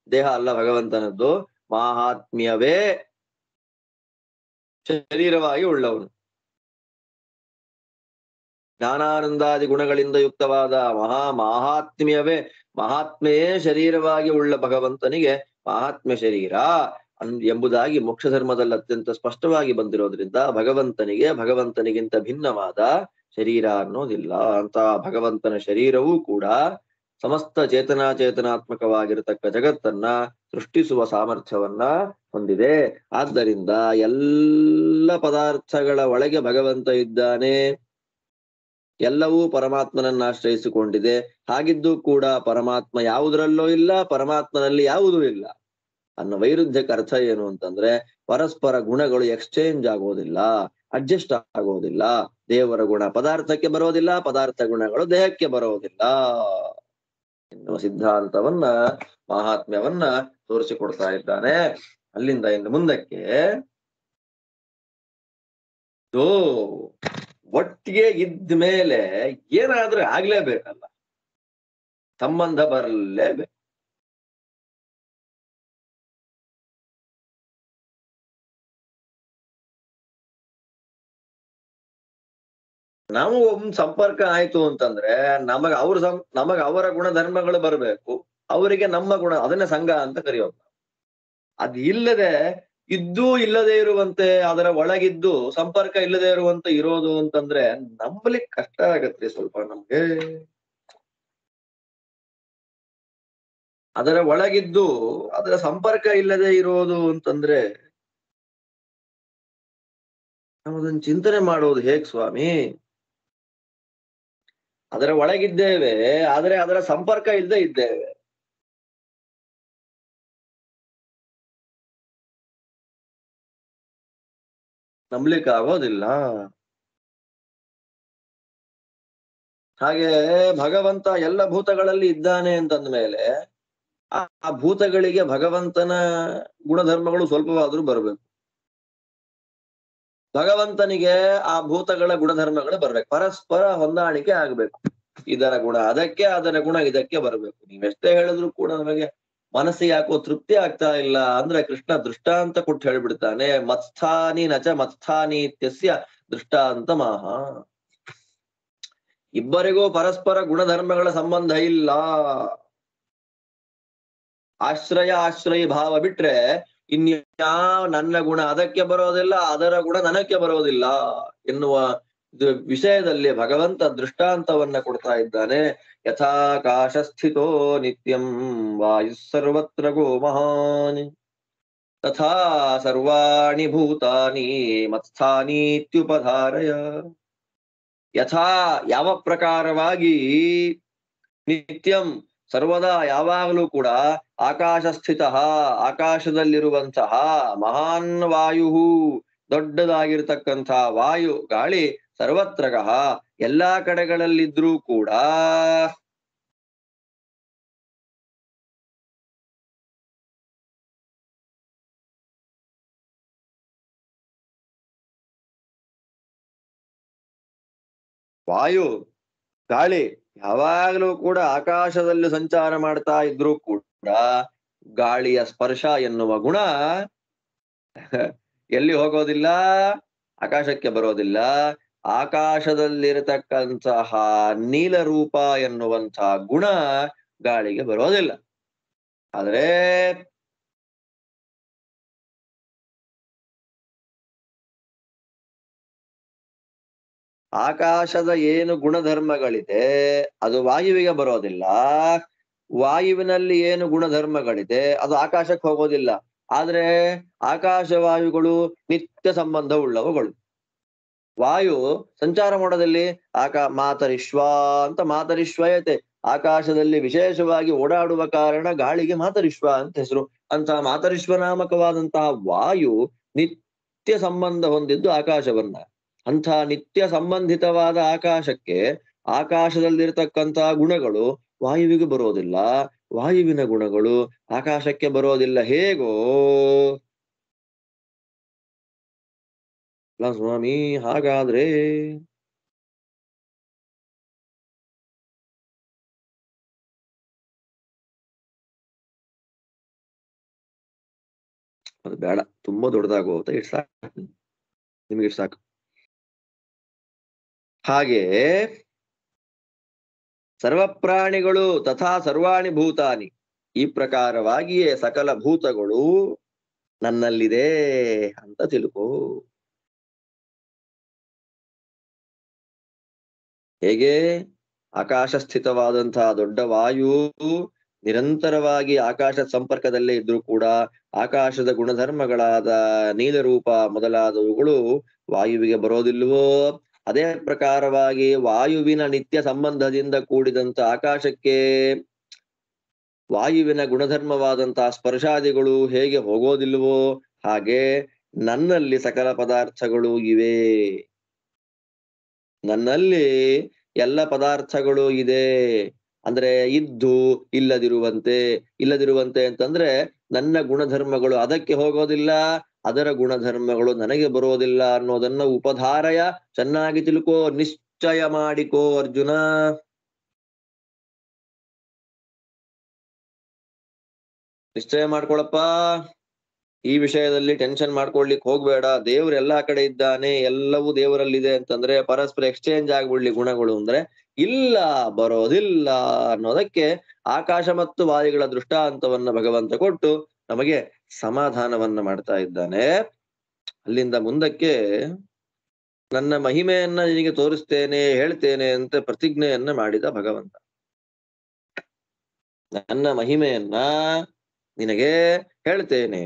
ದೇಹ ಅಲ್ಲ ಭಗವಂತನದ್ದು, ಮಾಹಾತ್ಮ್ಯವೇ ಶರೀರವಾಗಿ ಉಳ್ಳವನು. ಜ್ಞಾನಾನಂದಾದಿ ಗುಣಗಳಿಂದ ಯುಕ್ತವಾದ ಮಾಹಾತ್ಮ್ಯವೇ, ಮಹಾತ್ಮೆಯೇ ಶರೀರವಾಗಿ ಉಳ್ಳ ಭಗವಂತನಿಗೆ ಮಹಾತ್ಮ್ಯ ಶರೀರ ಎಂಬುದಾಗಿ ಮೋಕ್ಷ ಧರ್ಮದಲ್ಲಿ ಅತ್ಯಂತ ಸ್ಪಷ್ಟವಾಗಿ ಬಂದಿರೋದ್ರಿಂದ ಭಗವಂತನಿಗಿಂತ ಭಿನ್ನವಾದ ಶರೀರ ಅನ್ನೋದಿಲ್ಲ ಅಂತ. ಭಗವಂತನ ಶರೀರವೂ ಕೂಡ ಸಮಸ್ತ ಚೇತನಾತ್ಮಕವಾಗಿರತಕ್ಕ ಜಗತ್ತನ್ನ ಸೃಷ್ಟಿಸುವ ಸಾಮರ್ಥ್ಯವನ್ನ ಹೊಂದಿದೆ. ಆದ್ದರಿಂದ ಎಲ್ಲ ಪದಾರ್ಥಗಳ ಒಳಗೆ ಭಗವಂತ ಇದ್ದಾನೆ, ಎಲ್ಲವೂ ಪರಮಾತ್ಮನನ್ನ ಆಶ್ರಯಿಸಿಕೊಂಡಿದೆ. ಹಾಗಿದ್ದು ಕೂಡ ಪರಮಾತ್ಮ ಯಾವುದರಲ್ಲೂ ಇಲ್ಲ, ಪರಮಾತ್ಮನಲ್ಲಿ ಯಾವುದೂ ಇಲ್ಲ ಅನ್ನೋ ವೈರುಧ್ಯಕ್ಕೆ ಅರ್ಥ ಏನು ಅಂತಂದ್ರೆ ಪರಸ್ಪರ ಗುಣಗಳು ಎಕ್ಸ್ಚೇಂಜ್ ಆಗೋದಿಲ್ಲ, ಅಡ್ಜಸ್ಟ್ ಆಗೋದಿಲ್ಲ. ದೇವರ ಗುಣ ಪದಾರ್ಥಕ್ಕೆ ಬರೋದಿಲ್ಲ, ಪದಾರ್ಥ ಗುಣಗಳು ದೇಹಕ್ಕೆ ಬರೋದಿಲ್ಲ ಎನ್ನುವ ಸಿದ್ಧಾಂತವನ್ನ, ಮಹಾತ್ಮ್ಯವನ್ನ ತೋರಿಸಿಕೊಡ್ತಾ ಇದ್ದಾನೆ. ಅಲ್ಲಿಂದ ಇನ್ನು ಮುಂದಕ್ಕೆ ಒಟ್ಟಿಗೆ ಇದ್ಮೇಲೆ ಏನಾದ್ರೂ ಆಗ್ಲೇಬೇಕಲ್ಲ, ಸಂಬಂಧ ಬರಲೇಬೇಕು. ನಾವು ಸಂಪರ್ಕ ಆಯ್ತು ಅಂತಂದ್ರೆ ನಮಗ ಅವರ ಗುಣಧರ್ಮಗಳು ಬರಬೇಕು, ಅವರಿಗೆ ನಮ್ಮ ಗುಣ, ಅದನ್ನೇ ಸಂಘ ಅಂತ ಕರೆಯೋದು. ಅದ್ ಇಲ್ಲದೆ ಇದ್ದೂ ಇಲ್ಲದೆ ಇರುವಂತೆ, ಅದರ ಒಳಗಿದ್ದು ಸಂಪರ್ಕ ಇಲ್ಲದೆ ಇರುವಂತೆ ಇರೋದು ಅಂತಂದ್ರೆ ನಂಬಲಿಕ್ಕೆ ಕಷ್ಟ ಆಗತ್ರಿ ಸ್ವಲ್ಪ ನಮ್ಗೆ. ಅದರ ಒಳಗಿದ್ದು ಅದರ ಸಂಪರ್ಕ ಇಲ್ಲದೆ ಇರೋದು ಅಂತಂದ್ರೆ ನಾವು ಅದನ್ನ ಚಿಂತನೆ ಮಾಡೋದು ಹೇಗ್ ಸ್ವಾಮಿ? ಅದರ ಒಳಗಿದ್ದೇವೆ, ಆದ್ರೆ ಅದರ ಸಂಪರ್ಕ ಇಲ್ಲದೆ ಇದ್ದೇವೆ. ನಂಬ್ಲಿಕ್ಕೆ ಆಗೋದಿಲ್ಲ. ಹಾಗೆ ಭಗವಂತ ಎಲ್ಲ ಭೂತಗಳಲ್ಲಿ ಇದ್ದಾನೆ ಅಂತಂದ್ಮೇಲೆ ಆ ಭೂತಗಳಿಗೆ ಭಗವಂತನ ಗುಣಧರ್ಮಗಳು ಸ್ವಲ್ಪವಾದ್ರೂ ಬರ್ಬೇಕು. ಭಗವಂತನಿಗೆ ಆ ಭೂತಗಳ ಗುಣಧರ್ಮಗಳು ಬರ್ಬೇಕು, ಪರಸ್ಪರ ಹೊಂದಾಣಿಕೆ ಆಗ್ಬೇಕು. ಇದರ ಗುಣ ಅದಕ್ಕೆ, ಅದರ ಗುಣ ಇದಕ್ಕೆ ಬರ್ಬೇಕು. ನೀವೆಷ್ಟೇ ಹೇಳಿದ್ರು ಕೂಡ ನಮಗೆ ಮನಸ್ಸಿಗೆ ಯಾಕೋ ತೃಪ್ತಿ ಆಗ್ತಾ ಇಲ್ಲ ಅಂದ್ರೆ ಕೃಷ್ಣ ದೃಷ್ಟಾಂತ ಕೊಟ್ಟು ಹೇಳ್ಬಿಡ್ತಾನೆ. ಮತ್ಸ್ಥಾನಿ ನಚ ಮತ್ಸ್ಥಾನಿ ಇತ್ಯಸ್ಯ ದೃಷ್ಟಾಂತ ಮಾಹ. ಇಬ್ಬರಿಗೂ ಪರಸ್ಪರ ಗುಣಧರ್ಮಗಳ ಸಂಬಂಧ ಇಲ್ಲ. ಆಶ್ರಯ ಭಾವ ಬಿಟ್ರೆ ಇನ್ಯಾವ ನನ್ನ ಗುಣ ಅದಕ್ಕೆ ಬರೋದಿಲ್ಲ, ಅದರ ಗುಣ ನನಕ್ಕೆ ಬರೋದಿಲ್ಲ ಎನ್ನುವ ವಿಷಯದಲ್ಲಿ ಭಗವಂತ ದೃಷ್ಟಾಂತವನ್ನ ಕೊಡ್ತಾ ಇದ್ದಾನೆ. ಯಥಾಕಾಶ ಸ್ಥಿತೋ ನಿತ್ಯಂ ವಾಯು ಸರ್ವತ್ರ ಗೋ ಮಹಾನ್ ತಥಾ ಸರ್ವಾಣಿ ಭೂತಾನಿ ಮತ್ಸ್ಥಾನೀತ್ಯುಪಧಾರಯ. ಯಥಾ ಯಾವ ಪ್ರಕಾರವಾಗಿ ನಿತ್ಯಂ ಸರ್ವದಾ ಯಾವಾಗಲೂ ಕೂಡ ಆಕಾಶ ಸ್ಥಿತ ಆಕಾಶದಲ್ಲಿರುವಂತಹ ಮಹಾನ್ ವಾಯು ದೊಡ್ಡದಾಗಿರ್ತಕ್ಕಂಥ ವಾಯು ಗಾಳಿ ಸರ್ವತ್ರಗಃ ಎಲ್ಲಾ ಕಡೆಗಳಲ್ಲಿದ್ರೂ ಕೂಡ ವಾಯು ಗಾಳಿ ಯಾವಾಗಲೂ ಕೂಡ ಆಕಾಶದಲ್ಲಿ ಸಂಚಾರ ಮಾಡ್ತಾ ಇದ್ರೂ ಕೂಡ ಗಾಳಿಯ ಸ್ಪರ್ಶ ಎನ್ನುವ ಗುಣ ಎಲ್ಲಿ ಹೋಗೋದಿಲ್ಲ, ಆಕಾಶಕ್ಕೆ ಬರೋದಿಲ್ಲ. ಆಕಾಶದಲ್ಲಿರತಕ್ಕಂತಹ ನೀಲ ರೂಪ ಎನ್ನುವಂತಹ ಗುಣ ಗಾಳಿಗೆ ಬರೋದಿಲ್ಲ. ಆದ್ರೆ ಆಕಾಶದ ಏನು ಗುಣಧರ್ಮಗಳಿದೆ ಅದು ವಾಯುವಿಗೆ ಬರೋದಿಲ್ಲ. ವಾಯುವಿನಲ್ಲಿ ಏನು ಗುಣಧರ್ಮಗಳಿದೆ ಅದು ಆಕಾಶಕ್ಕೆ ಹೋಗೋದಿಲ್ಲ. ಆದ್ರೆ ಆಕಾಶವಾಯುಗಳು ನಿತ್ಯ ಸಂಬಂಧ ಉಳ್ಳವುಗಳು. ವಾಯು ಸಂಚಾರ ಮಾಡೋದಲ್ಲಿ ಮಾತರಿಶ್ವ ಅಂತ ಮಾತರಿಶ್ವಯತೆ, ಆಕಾಶದಲ್ಲಿ ವಿಶೇಷವಾಗಿ ಓಡಾಡುವ ಕಾರಣ ಗಾಳಿಗೆ ಮಾತರಿಶ್ವ ಅಂತ ಹೆಸರು. ಅಂತಹ ಮಾತರಿಶ್ವನಾಮಕವಾದಂತಹ ವಾಯು ನಿತ್ಯ ಸಂಬಂಧ ಹೊಂದಿದ್ದು ಆಕಾಶವನ್ನ. ಅಂಥ ನಿತ್ಯ ಸಂಬಂಧಿತವಾದ ಆಕಾಶಕ್ಕೆ ಆಕಾಶದಲ್ಲಿರ್ತಕ್ಕಂತಹ ಗುಣಗಳು ವಾಯುವಿಗೆ ಬರೋದಿಲ್ಲ, ವಾಯುವಿನ ಗುಣಗಳು ಆಕಾಶಕ್ಕೆ ಬರೋದಿಲ್ಲ. ಹೇಗೋ ಸ್ವಾಮಿ? ಹಾಗಾದ್ರೆ ಅದು ಬೇಡ, ತುಂಬಾ ದೊಡ್ಡದಾಗೋಗುತ್ತೆ. ಇಟ್ ಸಾಕು ನಿಮ್ಗೆ, ಇಟ್ ಸಾಕು. ಹಾಗೆ ಸರ್ವಪ್ರಾಣಿಗಳು ತಥಾ ಸರ್ವಾಣಿ ಭೂತಾನಿ, ಈ ಪ್ರಕಾರವಾಗಿಯೇ ಸಕಲ ಭೂತಗಳು ನನ್ನಲ್ಲಿದೆ ಅಂತ ತಿಳ್ಕೋ. ಹೇಗೆ ಆಕಾಶ ಸ್ಥಿತವಾದಂತಹ ದೊಡ್ಡ ವಾಯು ನಿರಂತರವಾಗಿ ಆಕಾಶದ ಸಂಪರ್ಕದಲ್ಲೇ ಇದ್ರೂ ಕೂಡ ಆಕಾಶದ ಗುಣಧರ್ಮಗಳಾದ ನೀಲರೂಪ ಮೊದಲಾದವುಗಳು ವಾಯುವಿಗೆ ಬರೋದಿಲ್ವೋ, ಅದೇ ಪ್ರಕಾರವಾಗಿ ವಾಯುವಿನ ನಿತ್ಯ ಸಂಬಂಧದಿಂದ ಕೂಡಿದಂತ ಆಕಾಶಕ್ಕೆ ವಾಯುವಿನ ಗುಣಧರ್ಮವಾದಂತಹ ಸ್ಪರ್ಶಾದಿಗಳು ಹೇಗೆ ಹೋಗೋದಿಲ್ವೋ ಹಾಗೆ ನನ್ನಲ್ಲಿ ಸಕಲ ಪದಾರ್ಥಗಳು ಇವೆ. ನನ್ನಲ್ಲಿ ಎಲ್ಲ ಪದಾರ್ಥಗಳು ಇದೆ ಅಂದ್ರೆ ಇದ್ದು ಇಲ್ಲದಿರುವಂತೆ ಅಂತಂದ್ರೆ ನನ್ನ ಗುಣಧರ್ಮಗಳು ಅದಕ್ಕೆ ಹೋಗೋದಿಲ್ಲ, ಅದರ ಗುಣಧರ್ಮಗಳು ನನಗೆ ಬರೋದಿಲ್ಲ ಅನ್ನೋದನ್ನ ಉಪಧಾರಯ, ಚೆನ್ನಾಗಿ ತಿಳ್ಕೋ, ನಿಶ್ಚಯ ಮಾಡಿಕೋ ಅರ್ಜುನ. ನಿಶ್ಚಯ ಮಾಡ್ಕೊಳಪ್ಪ. ಈ ವಿಷಯದಲ್ಲಿ ಟೆನ್ಷನ್ ಮಾಡ್ಕೊಳ್ಲಿಕ್ಕೆ ಹೋಗ್ಬೇಡ. ದೇವ್ರು ಎಲ್ಲಾ ಕಡೆ ಇದ್ದಾನೆ, ಎಲ್ಲವೂ ದೇವರಲ್ಲಿದೆ ಅಂತಂದ್ರೆ ಪರಸ್ಪರ ಎಕ್ಸ್ಚೇಂಜ್ ಆಗ್ಬಿಡ್ಲಿ ಗುಣಗಳು ಅಂದ್ರೆ ಇಲ್ಲ, ಬರೋದಿಲ್ಲ ಅನ್ನೋದಕ್ಕೆ ಆಕಾಶ ಮತ್ತು ವಾಯುಗಳ ದೃಷ್ಟಾಂತವನ್ನ ಭಗವಂತ ಕೊಟ್ಟು ನಮಗೆ ಸಮಾಧಾನವನ್ನ ಮಾಡ್ತಾ ಇದ್ದಾನೆ. ಅಲ್ಲಿಂದ ಮುಂದಕ್ಕೆ ನನ್ನ ಮಹಿಮೆಯನ್ನ ನಿನಗೆ ತೋರಿಸ್ತೇನೆ, ಹೇಳ್ತೇನೆ ಅಂತ ಪ್ರತಿಜ್ಞೆಯನ್ನ ಮಾಡಿದ ಭಗವಂತ. ನನ್ನ ಮಹಿಮೆಯನ್ನ ನಿನಗೆ ಹೇಳ್ತೇನೆ.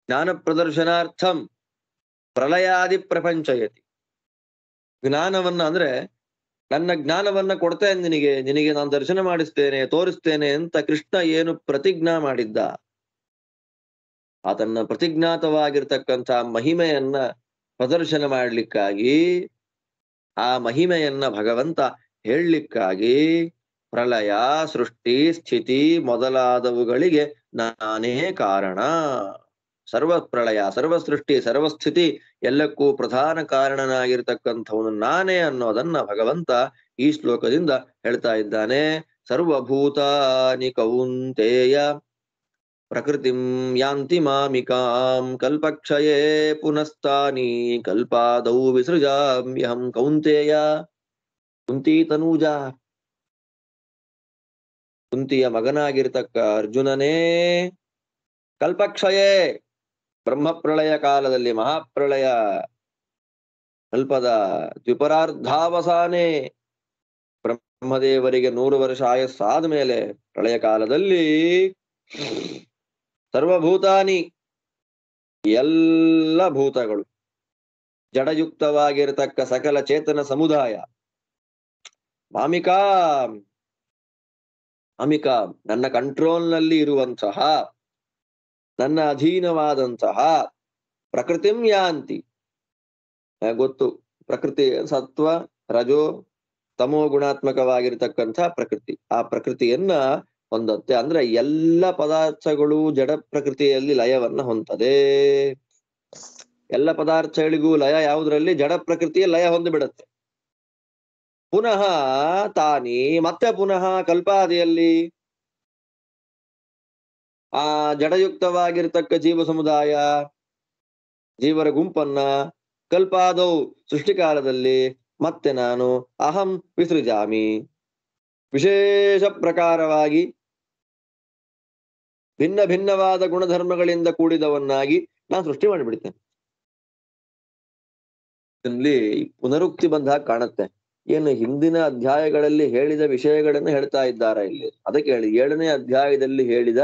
ಜ್ಞಾನ ಪ್ರದರ್ಶನಾರ್ಥಂ ಪ್ರಳಯಾದಿ ಪ್ರಪಂಚಯತಿ. ಜ್ಞಾನವನ್ನ ಅಂದ್ರೆ ನನ್ನ ಜ್ಞಾನವನ್ನ ಕೊಡ್ತೇನೆ ನಿನಗೆ ನಾನು ದರ್ಶನ ಮಾಡಿಸ್ತೇನೆ, ತೋರಿಸ್ತೇನೆ ಅಂತ ಕೃಷ್ಣ ಏನು ಪ್ರತಿಜ್ಞಾ ಮಾಡಿದ್ದ, ಆತನ್ನ ಪ್ರತಿಜ್ಞಾತವಾಗಿರ್ತಕ್ಕಂಥ ಮಹಿಮೆಯನ್ನ ಪ್ರದರ್ಶನ ಮಾಡ್ಲಿಕ್ಕಾಗಿ, ಆ ಮಹಿಮೆಯನ್ನ ಭಗವಂತ ಹೇಳಲಿಕ್ಕಾಗಿ ಪ್ರಳಯ, ಸೃಷ್ಟಿ, ಸ್ಥಿತಿ ಮೊದಲಾದವುಗಳಿಗೆ ನಾನೇ ಕಾರಣ. ಸರ್ವ ಪ್ರಳಯ, ಸರ್ವ ಸೃಷ್ಟಿ, ಸರ್ವಸ್ಥಿತಿ ಎಲ್ಲಕ್ಕೂ ಪ್ರಧಾನ ಕಾರಣನಾಗಿರ್ತಕ್ಕಂಥವನು ನಾನೇ ಅನ್ನೋದನ್ನ ಭಗವಂತ ಈ ಶ್ಲೋಕದಿಂದ ಹೇಳ್ತಾ ಇದ್ದಾನೆ. ಸರ್ವಭೂತಾನಿ ಕೌಂತೇಯ ಪ್ರಕೃತಿಂ ಯಾಂತಿ ಮಾಮಿಕಾಂ ಕಲ್ಪಕ್ಷಯೇ ಪುನಸ್ತಾನಿ ಕಲ್ಪಾದೌ ವಿಸೃಜಾಮ್ಯಹಂ ಕೌಂತೇಯ. ಕುಂತಿ ತನೂಜ, ಕುಂತಿಯ ಮಗನಾಗಿರ್ತಕ್ಕ ಅರ್ಜುನನೇ, ಕಲ್ಪಕ್ಷಯೇ ಬ್ರಹ್ಮ ಪ್ರಳಯ ಕಾಲದಲ್ಲಿ, ಮಹಾಪ್ರಳಯ ಕಲ್ಪದ ದ್ವಿಪರಾರ್ಧಾವಸಾನೆ, ಬ್ರಹ್ಮದೇವರಿಗೆ 100 ವರ್ಷ ಆಯಸ್ಸಾದ ಮೇಲೆ ಪ್ರಳಯ ಕಾಲದಲ್ಲಿ ಸರ್ವಭೂತಾನಿ ಎಲ್ಲ ಭೂತಗಳು, ಜಡಯುಕ್ತವಾಗಿರತಕ್ಕ ಸಕಲ ಚೇತನ ಸಮುದಾಯ, ಮಾಮಿಕಾ ಅಮಿಕಾ ನನ್ನ ಕಂಟ್ರೋಲ್ನಲ್ಲಿ ಇರುವಂತಹ, ನನ್ನ ಅಧೀನವಾದಂತಹ ಪ್ರಕೃತಿಂ ಯಾಂತಿ. ಗೊತ್ತು, ಪ್ರಕೃತಿ ಸತ್ವ ರಜೋ ತಮೋ ಗುಣಾತ್ಮಕವಾಗಿರ್ತಕ್ಕಂಥ ಪ್ರಕೃತಿ. ಆ ಪ್ರಕೃತಿಯನ್ನ ಹೊಂದತ್ತೆ. ಅಂದ್ರೆ ಎಲ್ಲ ಪದಾರ್ಥಗಳು ಜಡ ಪ್ರಕೃತಿಯಲ್ಲಿ ಲಯವನ್ನ ಹೊಂದದೆ. ಎಲ್ಲ ಪದಾರ್ಥಗಳಿಗೂ ಲಯ ಯಾವುದ್ರಲ್ಲಿ? ಜಡ ಪ್ರಕೃತಿಯ ಲಯ ಹೊಂದಿಬಿಡತ್ತೆ. ಪುನಃ ತಾನಿ ಮತ್ತೆ ಪುನಃ ಕಲ್ಪಾದಿಯಲ್ಲಿ ಆ ಜಡಯುಕ್ತವಾಗಿರ್ತಕ್ಕ ಜೀವ ಸಮುದಾಯ, ಜೀವರ ಗುಂಪನ್ನ ಕಲ್ಪಾದವು ಸೃಷ್ಟಿಕಾಲದಲ್ಲಿ ಮತ್ತೆ ನಾನು ಅಹಂ ವಿಸೃಜಾಮಿ, ವಿಶೇಷ ಪ್ರಕಾರವಾಗಿ ಭಿನ್ನ ಭಿನ್ನವಾದ ಗುಣಧರ್ಮಗಳಿಂದ ಕೂಡಿದವನ್ನಾಗಿ ನಾನು ಸೃಷ್ಟಿ ಮಾಡಿಬಿಡ್ತೇನೆ. ಇಲ್ಲಿ ಪುನರುಕ್ತಿ ಬಂದ ಕಾಣುತ್ತೆ. ಏನು ಹಿಂದಿನ ಅಧ್ಯಾಯಗಳಲ್ಲಿ ಹೇಳಿದ ವಿಷಯಗಳನ್ನು ಹೇಳ್ತಾ ಇದ್ದಾರೆ ಇಲ್ಲಿ. ಅದಕ್ಕೆ ಹೇಳಿ 7ನೇ ಅಧ್ಯಾಯದಲ್ಲಿ ಹೇಳಿದ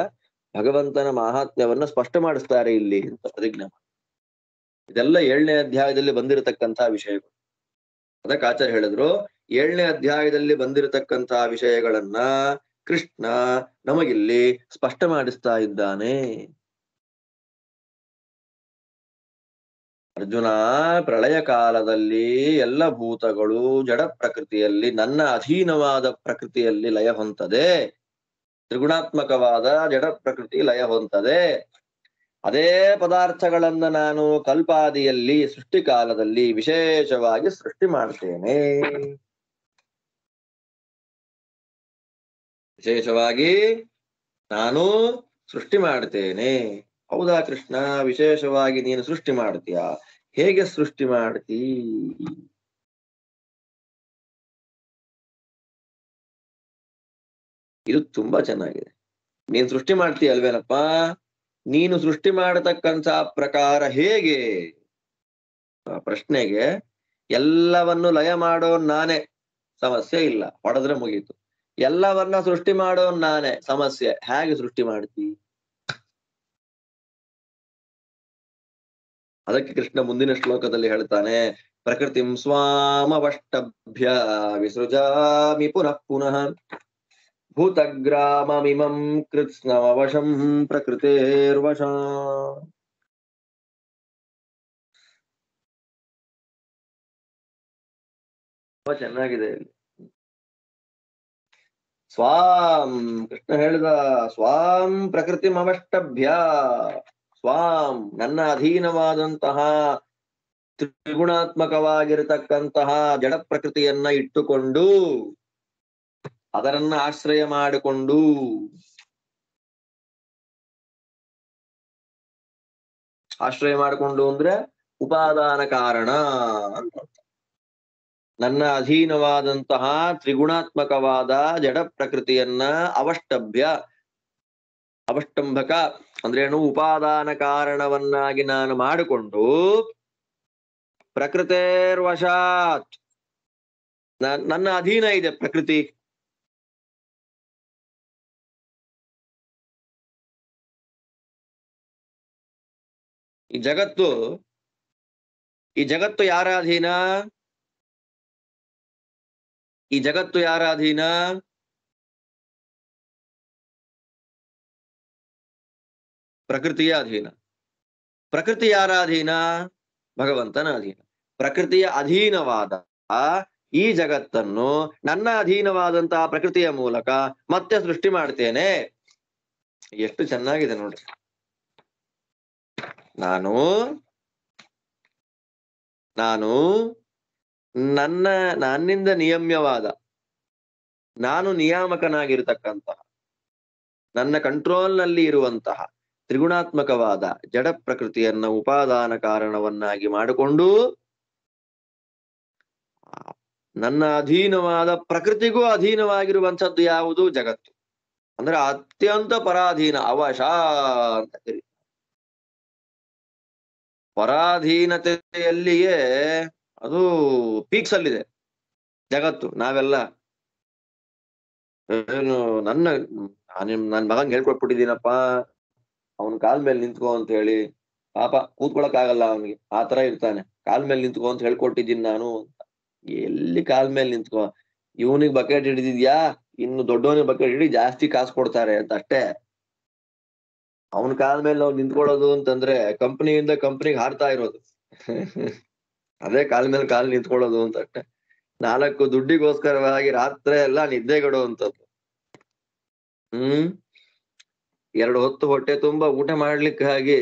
ಭಗವಂತನ ಮಹಾತ್ಮ್ಯವನ್ನ ಸ್ಪಷ್ಟ ಮಾಡಿಸ್ತಾರೆ ಇಲ್ಲಿ ಅಂತ ಪ್ರತಿಜ್ಞೆ. ಇದೆಲ್ಲ 7ನೇ ಅಧ್ಯಾಯದಲ್ಲಿ ಬಂದಿರತಕ್ಕಂತಹ ವಿಷಯಗಳು. ಅದಕ್ಕೆ ಆಚಾರ್ಯ ಹೇಳಿದ್ರು, 7ನೇ ಅಧ್ಯಾಯದಲ್ಲಿ ಬಂದಿರತಕ್ಕಂತಹ ವಿಷಯಗಳನ್ನ ಕೃಷ್ಣ ನಮಗಿಲ್ಲಿ ಸ್ಪಷ್ಟ ಮಾಡಿಸ್ತಾ ಇದ್ದಾನೆ. ಅರ್ಜುನ, ಪ್ರಳಯ ಕಾಲದಲ್ಲಿ ಎಲ್ಲ ಭೂತಗಳು ಜಡ ಪ್ರಕೃತಿಯಲ್ಲಿ, ನನ್ನ ಅಧೀನವಾದ ಪ್ರಕೃತಿಯಲ್ಲಿ ಲಯ ಹೊಂದದೆ. ತ್ರಿಗುಣಾತ್ಮಕವಾದ ಜಡ ಪ್ರಕೃತಿ ಲಯ ಹೊಂದದೆ. ಅದೇ ಪದಾರ್ಥಗಳನ್ನ ನಾನು ಕಲ್ಪಾದಿಯಲ್ಲಿ ಸೃಷ್ಟಿ ಕಾಲದಲ್ಲಿ ವಿಶೇಷವಾಗಿ ಸೃಷ್ಟಿ ಮಾಡ್ತೇನೆ. ವಿಶೇಷವಾಗಿ ನಾನು ಸೃಷ್ಟಿ ಮಾಡ್ತೇನೆ. ಹೌದಾ ಕೃಷ್ಣ, ವಿಶೇಷವಾಗಿ ನೀನು ಸೃಷ್ಟಿ ಮಾಡ್ತೀಯ? ಹೇಗೆ ಸೃಷ್ಟಿ ಮಾಡ್ತೀ? ಇದು ತುಂಬಾ ಚೆನ್ನಾಗಿದೆ. ನೀನ್ ಸೃಷ್ಟಿ ಮಾಡ್ತೀಯ ಅಲ್ವೇನಪ್ಪ? ನೀನು ಸೃಷ್ಟಿ ಮಾಡತಕ್ಕಂತ ಪ್ರಕಾರ ಹೇಗೆ? ಪ್ರಶ್ನೆಗೆ ಎಲ್ಲವನ್ನು ಲಯ ಮಾಡೋನ್ ನಾನೇ, ಸಮಸ್ಯೆ ಇಲ್ಲ, ಹೊಡೆದ್ರೆ ಮುಗೀತು. ಎಲ್ಲವನ್ನ ಸೃಷ್ಟಿ ಮಾಡೋನ್ ನಾನೇ, ಸಮಸ್ಯೆ, ಹೇಗೆ ಸೃಷ್ಟಿ ಮಾಡ್ತಿ? ಅದಕ್ಕೆ ಕೃಷ್ಣ ಮುಂದಿನ ಶ್ಲೋಕದಲ್ಲಿ ಹೇಳ್ತಾನೆ, ಪ್ರಕೃತಿಂ ಸ್ವಾಮವಷ್ಟಭ್ಯ ವಿಸೃಜಾಮಿ ಪುನಃ ಪುನಃ ಭೂತಗ್ರಾಮಮಿಮಂ ಕೃತ್ಸ್ನವಶಂ ಪ್ರಕೃತೇರ್ವಶ. ಚೆನ್ನಾಗಿದೆ. ಸ್ವಾಂ, ಕೃಷ್ಣ ಹೇಳಿದ, ಸ್ವಾಂ ಪ್ರಕೃತಿಮವಷ್ಟಭ್ಯ, ಸ್ವಾಂ ನನ್ನ ಅಧೀನವಾದಂತಹ ತ್ರಿಗುಣಾತ್ಮಕವಾಗಿರತಕ್ಕಂತಹ ಜಡ ಪ್ರಕೃತಿಯನ್ನ ಇಟ್ಟುಕೊಂಡು, ಅದರನ್ನ ಆಶ್ರಯ ಮಾಡಿಕೊಂಡು, ಆಶ್ರಯ ಮಾಡಿಕೊಂಡು ಅಂದ್ರೆ ಉಪಾದಾನ ಕಾರಣ ಅಂತ. ನನ್ನ ಅಧೀನವಾದಂತಹ ತ್ರಿಗುಣಾತ್ಮಕವಾದ ಜಡ ಪ್ರಕೃತಿಯನ್ನ ಅವಷ್ಟಭ್ಯ, ಅವಷ್ಟಂಭಕ ಅಂದ್ರೇನು? ಉಪಾದಾನ ಕಾರಣವನ್ನಾಗಿ ನಾನು ಮಾಡಿಕೊಂಡು, ಪ್ರಕೃತೇರ್ವಶಾತ್ ನನ್ನ ಅಧೀನ ಇದೆ ಪ್ರಕೃತಿ. ಈ ಜಗತ್ತು ಈ ಜಗತ್ತು ಯಾರ ಅಧೀನ? ಈ ಜಗತ್ತು ಯಾರ ಅಧೀನ? ಪ್ರಕೃತಿಯ ಅಧೀನ. ಪ್ರಕೃತಿ ಯಾರ ಅಧೀನ? ಭಗವಂತನ ಅಧೀನ. ಪ್ರಕೃತಿಯ ಅಧೀನವಾದ ಈ ಜಗತ್ತನ್ನು ನನ್ನ ಅಧೀನವಾದಂತಹ ಪ್ರಕೃತಿಯ ಮೂಲಕ ಮತ್ತೆ ಸೃಷ್ಟಿ ಮಾಡ್ತೇನೆ. ಎಷ್ಟು ಚೆನ್ನಾಗಿದೆ ನೋಡ್ರಿ. ನಾನು ನನ್ನಿಂದ ನಿಯಮ್ಯವಾದ, ನಾನು ನಿಯಾಮಕನಾಗಿರ್ತಕ್ಕಂತಹ, ನನ್ನ ಕಂಟ್ರೋಲ್ನಲ್ಲಿ ಇರುವಂತಹ ತ್ರಿಗುಣಾತ್ಮಕವಾದ ಜಡ ಪ್ರಕೃತಿಯನ್ನ ಉಪಾದಾನ ಕಾರಣವನ್ನಾಗಿ ಮಾಡಿಕೊಂಡು ನನ್ನ ಅಧೀನವಾದ ಪ್ರಕೃತಿಗೂ ಅಧೀನವಾಗಿರುವಂಥದ್ದು ಯಾವುದು? ಜಗತ್ತು. ಅಂದ್ರೆ ಅತ್ಯಂತ ಪರಾಧೀನ, ಅವಶ ಅಂತ ಕರೀತಾರೆ. ಪರಾಧೀನತೆಯಲ್ಲಿಯೇ ಅದು ಪೀಕ್ಸ್ ಅಲ್ಲಿದೆ ಜಗತ್ತು. ನಾವೆಲ್ಲ ಏನು ನನ್ನ ಮಗಂಗೆ ಹೇಳ್ಕೊಟ್ಬಿಟ್ಟಿದ್ದೀನಪ್ಪ, ಅವನ್ ಕಾಲ್ ಮೇಲೆ ನಿಂತ್ಕೋ ಅಂತ ಹೇಳಿ. ಪಾಪ ಕೂತ್ಕೊಳಕ್ ಆಗಲ್ಲ ಅವನಿಗೆ, ಆತರ ಇರ್ತಾನೆ. ಕಾಲ್ ಮೇಲೆ ನಿಂತ್ಕೋ ಅಂತ ಹೇಳ್ಕೊಟ್ಟಿದ್ದೀನಿ ನಾನು ಅಂತ. ಎಲ್ಲಿ ಕಾಲ್ ಮೇಲೆ ನಿಂತ್ಕೋ, ಇವನಿಗೆ ಬಕೆಟ್ ಹಿಡಿದಿದ್ಯಾ, ಇನ್ನು ದೊಡ್ಡವನಿಗೆ ಬಕೆಟ್ ಹಿಡಿ, ಜಾಸ್ತಿ ಕಾಸು ಕೊಡ್ತಾರೆ ಅಂತ ಅಷ್ಟೇ. ಅವನ ಕಾಲ್ ಮೇಲೆ ನಾವು ನಿಂತ್ಕೊಳ್ಳೋದು ಅಂತಂದ್ರೆ ಕಂಪ್ನಿಯಿಂದ ಕಂಪ್ನಿಗೆ ಹಾರ್ತಾ ಇರೋದು. ಅದೇ ಕಾಲ್ ಮೇಲೆ ಕಾಲ್ ನಿಂತ್ಕೊಳ್ಳೋದು ಅಂತ ಅಷ್ಟೇ. 4 ದುಡ್ಡಿಗೋಸ್ಕರವಾಗಿ ರಾತ್ರಿ ಎಲ್ಲ ನಿದ್ದೆಗೆಡುವಂಥದ್ದು. 2 ಹೊತ್ತು ಹೊಟ್ಟೆ ತುಂಬಾ ಊಟ ಮಾಡ್ಲಿಕ್ಕಾಗಿ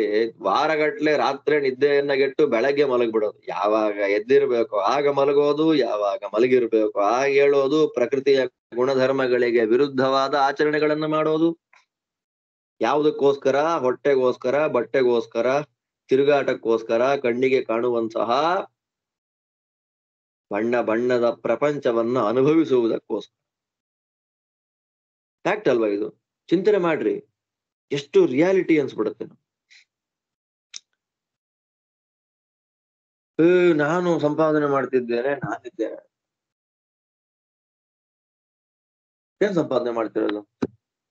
ವಾರಗಟ್ಲೆ ರಾತ್ರಿ ನಿದ್ದೆಯನ್ನ ಗೆಟ್ಟು ಬೆಳಗ್ಗೆ ಮಲಗ್ಬಿಡೋದು. ಯಾವಾಗ ಎದ್ದಿರ್ಬೇಕು ಆಗ ಮಲಗೋದು, ಯಾವಾಗ ಮಲಗಿರ್ಬೇಕು ಆಗ ಹೇಳೋದು, ಪ್ರಕೃತಿಯ ಗುಣಧರ್ಮಗಳಿಗೆ ವಿರುದ್ಧವಾದ ಆಚರಣೆಗಳನ್ನ ಮಾಡೋದು. ಯಾವುದಕ್ಕೋಸ್ಕರ? ಹೊಟ್ಟೆಗೋಸ್ಕರ, ಬಟ್ಟೆಗೋಸ್ಕರ, ತಿರುಗಾಟಕ್ಕೋಸ್ಕರ, ಕಣ್ಣಿಗೆ ಕಾಣುವಂತಹ ಬಣ್ಣ ಬಣ್ಣದ ಪ್ರಪಂಚವನ್ನ ಅನುಭವಿಸುವುದಕ್ಕೋಸ್ಕರ. ಫ್ಯಾಕ್ಟ್ ಅಲ್ವಾ ಇದು? ಚಿಂತನೆ ಮಾಡ್ರಿ, ಎಷ್ಟು ರಿಯಾಲಿಟಿ ಅನ್ಸ್ಬಿಡುತ್ತೆ. ನಾನು ಸಂಪಾದನೆ ಮಾಡ್ತಿದ್ದೇನೆ, ನಾನಿದ್ದೇನೆ. ಏನ್ ಸಂಪಾದನೆ ಮಾಡ್ತಿರೋದು?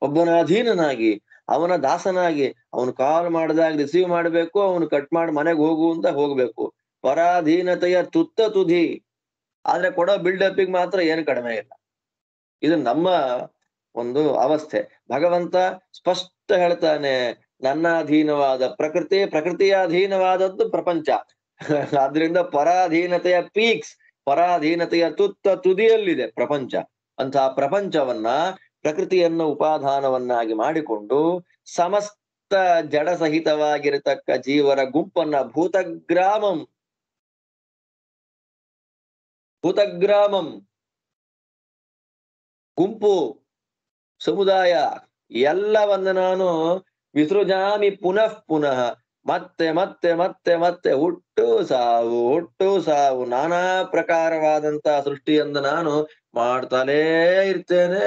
ಒಬ್ಬನ ಅಧೀನನಾಗಿ, ಅವನ ದಾಸನಾಗಿ, ಅವನು ಕಾಲ್ ಮಾಡಿದಾಗ ರಿಸೀವ್ ಮಾಡ್ಬೇಕು, ಅವನು ಕಟ್ ಮಾಡಿ ಮನೆಗೆ ಹೋಗು ಅಂತ ಹೋಗ್ಬೇಕು. ಪರಾಧೀನತೆಯ ತುತ್ತ ತುದಿ. ಆದ್ರೆ ಕೊಡೋ ಬಿಲ್ಡಪ್ಪಿಗೆ ಮಾತ್ರ ಏನು ಕಡಿಮೆ ಇಲ್ಲ. ಇದು ನಮ್ಮ ಒಂದು ಅವಸ್ಥೆ. ಭಗವಂತ ಸ್ಪಷ್ಟ ಹೇಳ್ತಾನೆ, ನನ್ನ ಅಧೀನವಾದ ಪ್ರಕೃತಿ, ಪ್ರಕೃತಿಯ ಅಧೀನವಾದದ್ದು ಪ್ರಪಂಚ. ಆದ್ರಿಂದ ಪರಾಧೀನತೆಯ ಪೀಕ್ಸ್, ಪರಾಧೀನತೆಯ ತುತ್ತ ತುದಿಯಲ್ಲಿದೆ ಪ್ರಪಂಚ. ಅಂತಹ ಪ್ರಪಂಚವನ್ನ, ಪ್ರಕೃತಿಯನ್ನು ಉಪಾದಾನವನ್ನಾಗಿ ಮಾಡಿಕೊಂಡು ಸಮಸ್ತ ಜಡ ಸಹಿತವಾಗಿರತಕ್ಕ ಜೀವರ ಗುಂಪನ್ನ ಭೂತಗ್ರಾಮಂ ಗುಂಪು, ಸಮುದಾಯ ಎಲ್ಲವನ್ನ ನಾನು ವಿಸೃಜಾಮಿ ಪುನಃ ಪುನಃ, ಮತ್ತೆ ಮತ್ತೆ ಮತ್ತೆ ಮತ್ತೆ ಹುಟ್ಟು ಸಾವು ನಾನಾ ಪ್ರಕಾರವಾದಂತಹ ಸೃಷ್ಟಿಯನ್ನು ನಾನು ಮಾಡ್ತಾಲೇ ಇರ್ತೇನೆ.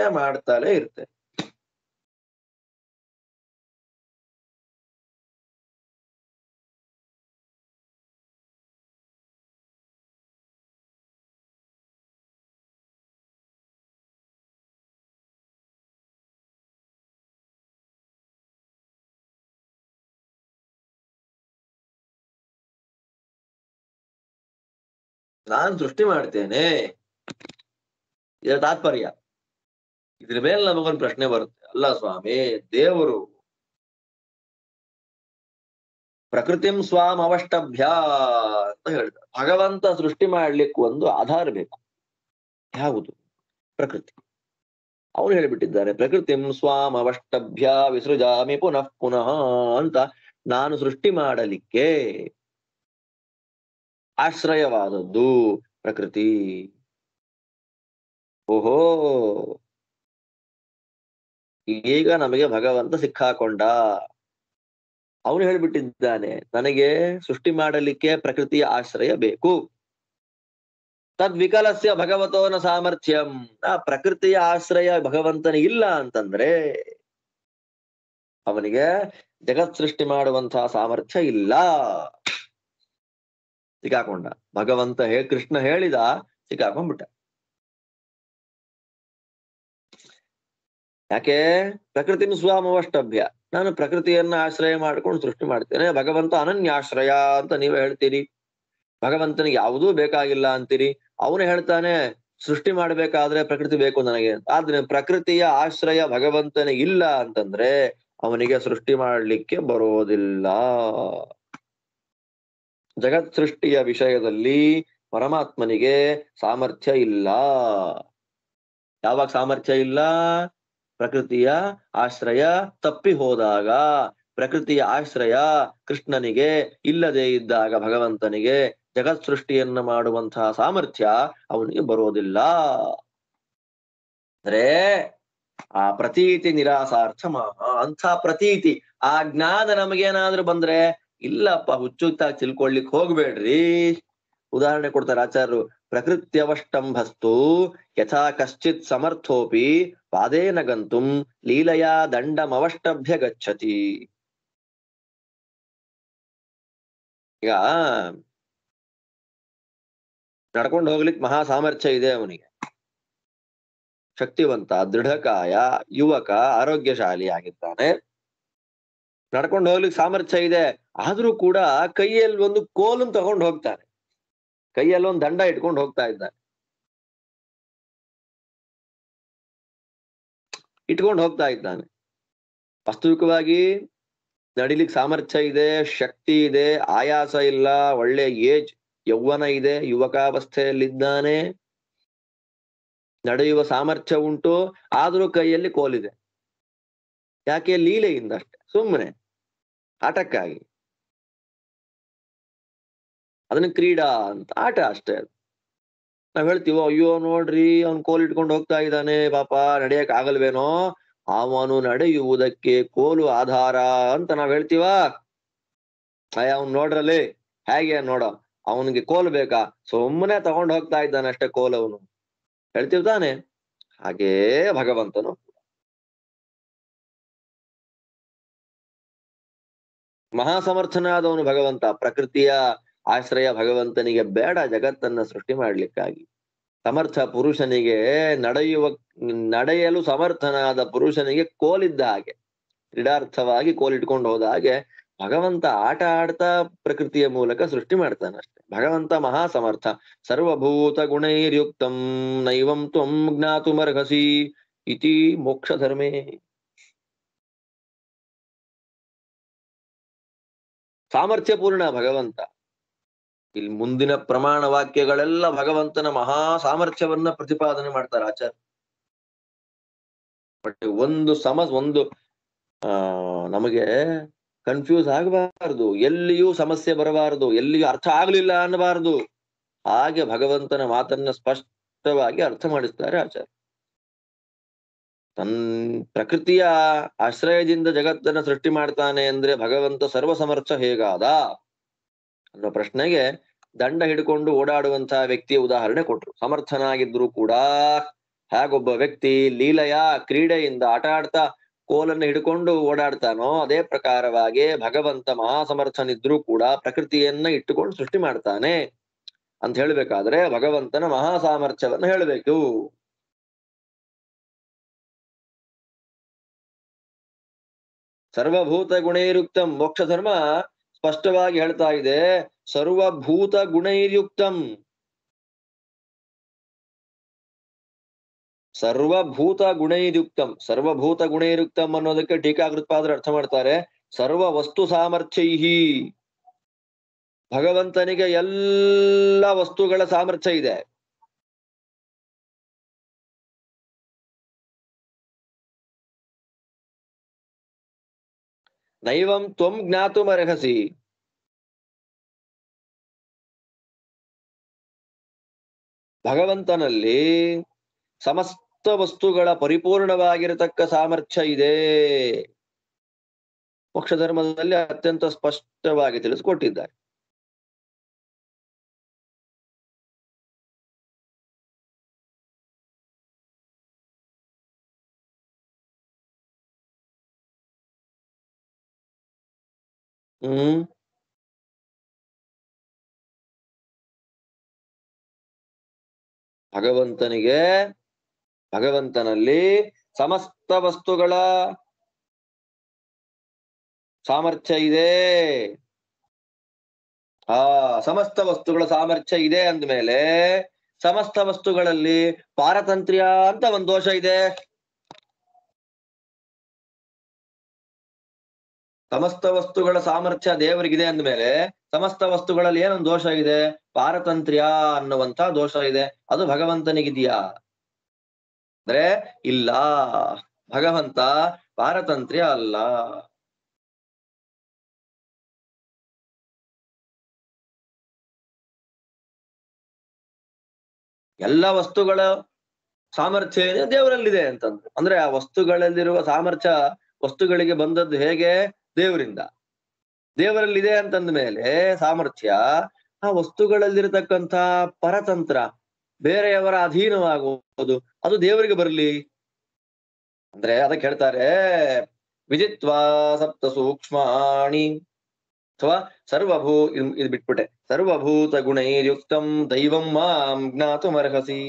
ನಾನು ಸೃಷ್ಟಿ ಮಾಡ್ತೇನೆ, ಇದರ ತಾತ್ಪರ್ಯ. ಇದ್ರ ಮೇಲೆ ನಮಗೊಂದು ಪ್ರಶ್ನೆ ಬರುತ್ತೆ, ಅಲ್ಲ ಸ್ವಾಮಿ, ದೇವರು ಪ್ರಕೃತಿಂ ಸ್ವಾಮ್ ಅವಷ್ಟಭ್ಯ ಅಂತ ಹೇಳ್ತಾರೆ. ಭಗವಂತ ಸೃಷ್ಟಿ ಮಾಡ್ಲಿಕ್ಕೆ ಒಂದು ಆಧಾರ ಬೇಕು. ಯಾವುದು? ಪ್ರಕೃತಿ. ಅವನು ಹೇಳಿಬಿಟ್ಟಿದ್ದಾರೆ, ಪ್ರಕೃತಿಂ ಸ್ವಾಮ್ ಅವಷ್ಟಭ್ಯ ವಿಸೃಜಾಮಿ ಪುನಃ ಪುನಃ ಅಂತ. ನಾನು ಸೃಷ್ಟಿ ಮಾಡಲಿಕ್ಕೆ ಆಶ್ರಯವಾದದ್ದು ಪ್ರಕೃತಿ. ಓಹೋ, ಈಗ ನಮಗೆ ಭಗವಂತ ಸಿಕ್ಕಾಕೊಂಡ. ಅವನು ಹೇಳ್ಬಿಟ್ಟಿದ್ದಾನೆ, ನನಗೆ ಸೃಷ್ಟಿ ಮಾಡಲಿಕ್ಕೆ ಪ್ರಕೃತಿಯ ಆಶ್ರಯ ಬೇಕು. ತದ್ವಿಕಲಸ್ಯ ಭಗವತೋನ ಸಾಮರ್ಥ್ಯಂ. ಆ ಪ್ರಕೃತಿಯ ಆಶ್ರಯ ಭಗವಂತನಿಗೆ ಇಲ್ಲ ಅಂತಂದ್ರೆ ಅವನಿಗೆ ಜಗತ್ ಸೃಷ್ಟಿ ಮಾಡುವಂತಹ ಸಾಮರ್ಥ್ಯ ಇಲ್ಲ. ಸಿಕ್ಕಾಕೊಂಡ ಭಗವಂತ. ಕೃಷ್ಣ ಹೇಳಿದ, ಸಿಕ್ಕಾಕೊಂಡ್ಬಿಟ್ಟ. ಯಾಕೆ? ಪ್ರಕೃತಿನ ಸ್ವಾಮವಷ್ಟಭ್ಯ, ನಾನು ಪ್ರಕೃತಿಯನ್ನ ಆಶ್ರಯ ಮಾಡ್ಕೊಂಡು ಸೃಷ್ಟಿ ಮಾಡ್ತೇನೆ. ಭಗವಂತ ಅನನ್ಯಾಶ್ರಯ ಅಂತ ನೀವೇ ಹೇಳ್ತೀರಿ. ಭಗವಂತನಿಗೆ ಯಾವುದೂ ಬೇಕಾಗಿಲ್ಲ ಅಂತೀರಿ. ಅವನು ಹೇಳ್ತಾನೆ ಸೃಷ್ಟಿ ಮಾಡ್ಬೇಕಾದ್ರೆ ಪ್ರಕೃತಿ ಬೇಕು ನನಗೆ. ಆದ್ರೆ ಪ್ರಕೃತಿಯ ಆಶ್ರಯ ಭಗವಂತನಿಗೆ ಇಲ್ಲ ಅಂತಂದ್ರೆ ಅವನಿಗೆ ಸೃಷ್ಟಿ ಮಾಡ್ಲಿಕ್ಕೆ ಬರೋದಿಲ್ಲ. ಜಗತ್ ಸೃಷ್ಟಿಯ ವಿಷಯದಲ್ಲಿ ಪರಮಾತ್ಮನಿಗೆ ಸಾಮರ್ಥ್ಯ ಇಲ್ಲ. ಯಾವಾಗ ಸಾಮರ್ಥ್ಯ ಇಲ್ಲ? ಪ್ರಕೃತಿಯ ಆಶ್ರಯ ತಪ್ಪಿ ಹೋದಾಗ, ಪ್ರಕೃತಿಯ ಆಶ್ರಯ ಕೃಷ್ಣನಿಗೆ ಇಲ್ಲದೆ ಇದ್ದಾಗ ಭಗವಂತನಿಗೆ ಜಗತ್ ಸೃಷ್ಟಿಯನ್ನ ಮಾಡುವಂತಹ ಸಾಮರ್ಥ್ಯ ಅವನಿಗೆ ಬರೋದಿಲ್ಲ. ಅಂದ್ರೆ ಆ ಪ್ರತೀತಿ ನಿರಾಸಾರ್ಥ ಅಂಥ ಪ್ರತೀತಿ, ಆ ಜ್ಞಾನ ನಮಗೇನಾದ್ರೂ ಬಂದ್ರೆ ಇಲ್ಲಪ್ಪ ಹುಚ್ಚುತ್ತಾಗಿ ತಿಳ್ಕೊಳ್ಲಿಕ್ಕೆ ಹೋಗ್ಬೇಡ್ರಿ. ಉದಾಹರಣೆ ಕೊಡ್ತಾರೆ ಆಚಾರ್ಯರು, ಪ್ರಕೃತ್ಯವಷ್ಟಂಭಸ್ತು ಯಥಾ ಕಶ್ಚಿತ್ ಸಮರ್ಥೋಪಿ ಪಾದೇನ ಗಂತುಂ ಲೀಲಯಾ ದಂಡಮವಷ್ಟಭ್ಯ ಗಚ್ಚತಿ. ಈಗ ನಡ್ಕೊಂಡು ಹೋಗ್ಲಿಕ್ಕೆ ಮಹಾ ಸಾಮರ್ಥ್ಯ ಇದೆ ಅವನಿಗೆ, ಶಕ್ತಿವಂತ, ದೃಢಕಾಯ, ಯುವಕ, ಆರೋಗ್ಯಶಾಲಿ ಆಗಿದ್ದಾನೆ, ನಡ್ಕೊಂಡು ಹೋಗ್ಲಿಕ್ಕೆ ಸಾಮರ್ಥ್ಯ ಇದೆ. ಆದ್ರೂ ಕೂಡ ಕೈಯಲ್ಲಿ ಒಂದು ಕೋಲನ್ನು ತಗೊಂಡು ಹೋಗ್ತಾನೆ, ಕೈಯಲ್ಲಿ ಒಂದು ದಂಡ ಇಟ್ಕೊಂಡು ಹೋಗ್ತಾ ಇದ್ದಾನೆ, ವಾಸ್ತವಿಕವಾಗಿ ನಡಿಲಿಕ್ಕೆ ಸಾಮರ್ಥ್ಯ ಇದೆ, ಶಕ್ತಿ ಇದೆ, ಆಯಾಸ ಇಲ್ಲ, ಒಳ್ಳೆ ಏಜ್ ಯೌವನ ಇದೆ, ಯುವಕಾವಸ್ಥೆಯಲ್ಲಿದ್ದಾನೆ, ನಡೆಯುವ ಸಾಮರ್ಥ್ಯ ಉಂಟು. ಆದ್ರೂ ಕೈಯಲ್ಲಿ ಕೋಲಿದೆ. ಯಾಕೆ? ಲೀಲೆಯಿಂದ ಅಷ್ಟೆ, ಸುಮ್ಮನೆ ಆಟಕ್ಕಾಗಿ. ಅದನ್ನ ಕ್ರೀಡಾ ಅಂತ, ಆಟ ಅಷ್ಟೇ. ನಾವ್ ಹೇಳ್ತೀವೋ, ಅಯ್ಯೋ ನೋಡ್ರಿ ಅವ್ನ್ ಕೋಲ್ ಇಟ್ಕೊಂಡು ಹೋಗ್ತಾ ಇದ್ದಾನೆ, ಪಾಪ ನಡೆಯಕ್ ಆಗಲ್ವೇನೋ. ಅವನು ನಡೆಯುವುದಕ್ಕೆ ಕೋಲು ಆಧಾರ ಅಂತ ನಾವ್ ಹೇಳ್ತೀವ. ಅವ್ನ್ ನೋಡ್ರಲ್ಲಿ ಹೇಗೆ ನೋಡೋ, ಅವನಿಗೆ ಕೋಲು ಬೇಕಾ? ಸುಮ್ಮನೆ ತಗೊಂಡು ಹೋಗ್ತಾ ಇದ್ದಾನೆ ಅಷ್ಟೇ ಕೋಲ್, ಅವನು ಹೇಳ್ತೀವಿ ತಾನೆ. ಹಾಗೇ ಭಗವಂತನು ಮಹಾಸಮರ್ಥನಾದವನು ಭಗವಂತ. ಪ್ರಕೃತಿಯ ಆಶ್ರಯ ಭಗವಂತನಿಗೆ ಬೇಡ ಜಗತ್ತನ್ನ ಸೃಷ್ಟಿ ಮಾಡ್ಲಿಕ್ಕಾಗಿ. ಸಮರ್ಥ ಪುರುಷನಿಗೆ ನಡೆಯಲು ಸಮರ್ಥನಾದ ಪುರುಷನಿಗೆ ಕೋಲಿದ್ದ ಹಾಗೆ, ಕ್ರೀಡಾರ್ಥವಾಗಿ ಕೋಲಿಟ್ಕೊಂಡು ಹೋದ ಹಾಗೆ ಭಗವಂತ ಆಟ ಆಡ್ತಾ ಪ್ರಕೃತಿಯ ಮೂಲಕ ಸೃಷ್ಟಿ ಮಾಡ್ತಾನಷ್ಟೆ. ಭಗವಂತ ಮಹಾ ಸಮರ್ಥ. ಸರ್ವಭೂತ ಗುಣೈರ್ಯುಕ್ತಂ ನೈವಂ ತ್ವಂ ಜ್ಞಾತುಮರ್ಹಸಿ ಇತಿ ಮೋಕ್ಷ ಧರ್ಮೇ. ಸಾಮರ್ಥ್ಯ ಪೂರ್ಣ ಭಗವಂತ. ಇಲ್ಲಿ ಮುಂದಿನ ಪ್ರಮಾಣ ವಾಕ್ಯಗಳೆಲ್ಲ ಭಗವಂತನ ಮಹಾ ಸಾಮರ್ಥ್ಯವನ್ನ ಪ್ರತಿಪಾದನೆ ಮಾಡ್ತಾರೆ ಆಚಾರ್ಯ. ಬಟ್ ಒಂದು ನಮಗೆ ಕನ್ಫ್ಯೂಸ್ ಆಗಬಾರದು, ಎಲ್ಲಿಯೂ ಸಮಸ್ಯೆ ಬರಬಾರದು, ಎಲ್ಲಿಯೂ ಅರ್ಥ ಆಗ್ಲಿಲ್ಲ ಅನ್ನಬಾರದು. ಹಾಗೆ ಭಗವಂತನ ಮಾತನ್ನ ಸ್ಪಷ್ಟವಾಗಿ ಅರ್ಥ ಮಾಡಿಸ್ತಾರೆ ಆಚಾರ್ಯ. ಪ್ರಕೃತಿಯ ಆಶ್ರಯದಿಂದ ಜಗತ್ತನ್ನ ಸೃಷ್ಟಿ ಮಾಡ್ತಾನೆ ಅಂದ್ರೆ ಭಗವಂತ ಸರ್ವ ಸಮರ್ಥ ಹೇಗಾದ ಅನ್ನೋ ಪ್ರಶ್ನೆಗೆ ದಂಡ ಹಿಡ್ಕೊಂಡು ಓಡಾಡುವಂತಹ ವ್ಯಕ್ತಿಯ ಉದಾಹರಣೆ ಕೊಟ್ರು. ಸಮರ್ಥನಾಗಿದ್ರು ಕೂಡ ಹಾಗೊಬ್ಬ ವ್ಯಕ್ತಿ ಲೀಲೆಯ ಕ್ರೀಡೆಯಿಂದ ಆಟ ಆಡ್ತಾ ಕೋಲನ್ನು ಹಿಡ್ಕೊಂಡು ಓಡಾಡ್ತಾನೋ, ಅದೇ ಪ್ರಕಾರವಾಗಿ ಭಗವಂತ ಮಹಾಸಮರ್ಥನಿದ್ರೂ ಕೂಡ ಪ್ರಕೃತಿಯನ್ನ ಇಟ್ಟುಕೊಂಡು ಸೃಷ್ಟಿ ಮಾಡ್ತಾನೆ ಅಂತ ಹೇಳ್ಬೇಕಾದ್ರೆ ಭಗವಂತನ ಮಹಾ ಸಾಮರ್ಥ್ಯವನ್ನ ಹೇಳ್ಬೇಕು. ಸರ್ವಭೂತ ಗುಣೈರ್ಯುಕ್ತಂ, ಮೋಕ್ಷ ಧರ್ಮ ಸ್ಪಷ್ಟವಾಗಿ ಹೇಳ್ತಾ ಇದೆ. ಸರ್ವಭೂತ ಗುಣೈರ್ಯುಕ್ತಂ, ಸರ್ವಭೂತ ಗುಣೈರ್ಯುಕ್ತಂ. ಸರ್ವಭೂತ ಗುಣೈರ್ಯುಕ್ತಂ ಅನ್ನೋದಕ್ಕೆ ಟೀಕಾಕೃತ್ಪಾದರು ಅರ್ಥ ಮಾಡ್ತಾರೆ, ಸರ್ವ ವಸ್ತು ಸಾಮರ್ಥ್ಯೈಹಿ. ಭಗವಂತನಿಗೆ ಎಲ್ಲ ವಸ್ತುಗಳ ಸಾಮರ್ಥ್ಯ ಇದೆ. ನೈವಂ ತ್ವಂ ಜ್ಞಾತುಮರ್ಹಸಿ, ಭಗವಂತನಲ್ಲಿ ಸಮಸ್ತ ವಸ್ತುಗಳ ಪರಿಪೂರ್ಣವಾಗಿರತಕ್ಕ ಸಾಮರ್ಥ್ಯ ಇದೆ. ಮೋಕ್ಷ ಧರ್ಮದಲ್ಲಿ ಅತ್ಯಂತ ಸ್ಪಷ್ಟವಾಗಿ ತಿಳಿಸಿಕೊಟ್ಟಿದ್ದಾರೆ. ಭಗವಂತನಲ್ಲಿ ಸಮಸ್ತ ವಸ್ತುಗಳ ಸಾಮರ್ಥ್ಯ ಇದೆ. ಸಮಸ್ತ ವಸ್ತುಗಳ ಸಾಮರ್ಥ್ಯ ಇದೆ ಅಂದ್ಮೇಲೆ ಸಮಸ್ತ ವಸ್ತುಗಳಲ್ಲಿ ಪಾರತಂತ್ರ್ಯ ಅಂತ ಒಂದು ದೋಷ ಇದೆ. ಸಮಸ್ತ ವಸ್ತುಗಳ ಸಾಮರ್ಥ್ಯ ದೇವರಿಗಿದೆ ಅಂದ್ಮೇಲೆ ಸಮಸ್ತ ವಸ್ತುಗಳಲ್ಲಿ ಏನೊಂದು ದೋಷ ಇದೆ? ಪಾರತಂತ್ರ್ಯ ಅನ್ನುವಂತ ದೋಷ ಇದೆ. ಅದು ಭಗವಂತನಿಗಿದೆಯಾ ಅಂದ್ರೆ ಇಲ್ಲ. ಭಗವಂತ ಪಾರತಂತ್ರ್ಯ ಅಲ್ಲ. ಎಲ್ಲ ವಸ್ತುಗಳ ಸಾಮರ್ಥ್ಯ ಇದೆ ದೇವರಲ್ಲಿದೆ ಅಂತಂದ್ರೆ, ಅಂದ್ರೆ ಆ ವಸ್ತುಗಳಲ್ಲಿರುವ ಸಾಮರ್ಥ್ಯ ವಸ್ತುಗಳಿಗೆ ಬಂದದ್ದು ಹೇಗೆ? ದೇವರಿಂದ. ದೇವರಲ್ಲಿದೆ ಅಂತಂದ ಮೇಲೆ ಸಾಮರ್ಥ್ಯ ಆ ವಸ್ತುಗಳಲ್ಲಿರತಕ್ಕಂಥ ಪರತಂತ್ರ ಬೇರೆಯವರ ಅಧೀನವಾಗುವುದು ಅದು ದೇವರಿಗೆ ಬರಲಿ ಅಂದ್ರೆ ಅದಕ್ಕೆ ಹೇಳ್ತಾರೆ ವಿಜಿತ್ವಾ ಸಪ್ತ ಸೂಕ್ಷ್ಮಾಣಿ ಅಥವಾ ಇದು ಬಿಟ್ಬಿಟ್ಟೆ. ಸರ್ವಭೂತ ಗುಣೈರ್ಯುಕ್ತಂ ದೈವಂ ಮಾಂ ಜ್ಞಾತುಮರ್ಹಸಿ.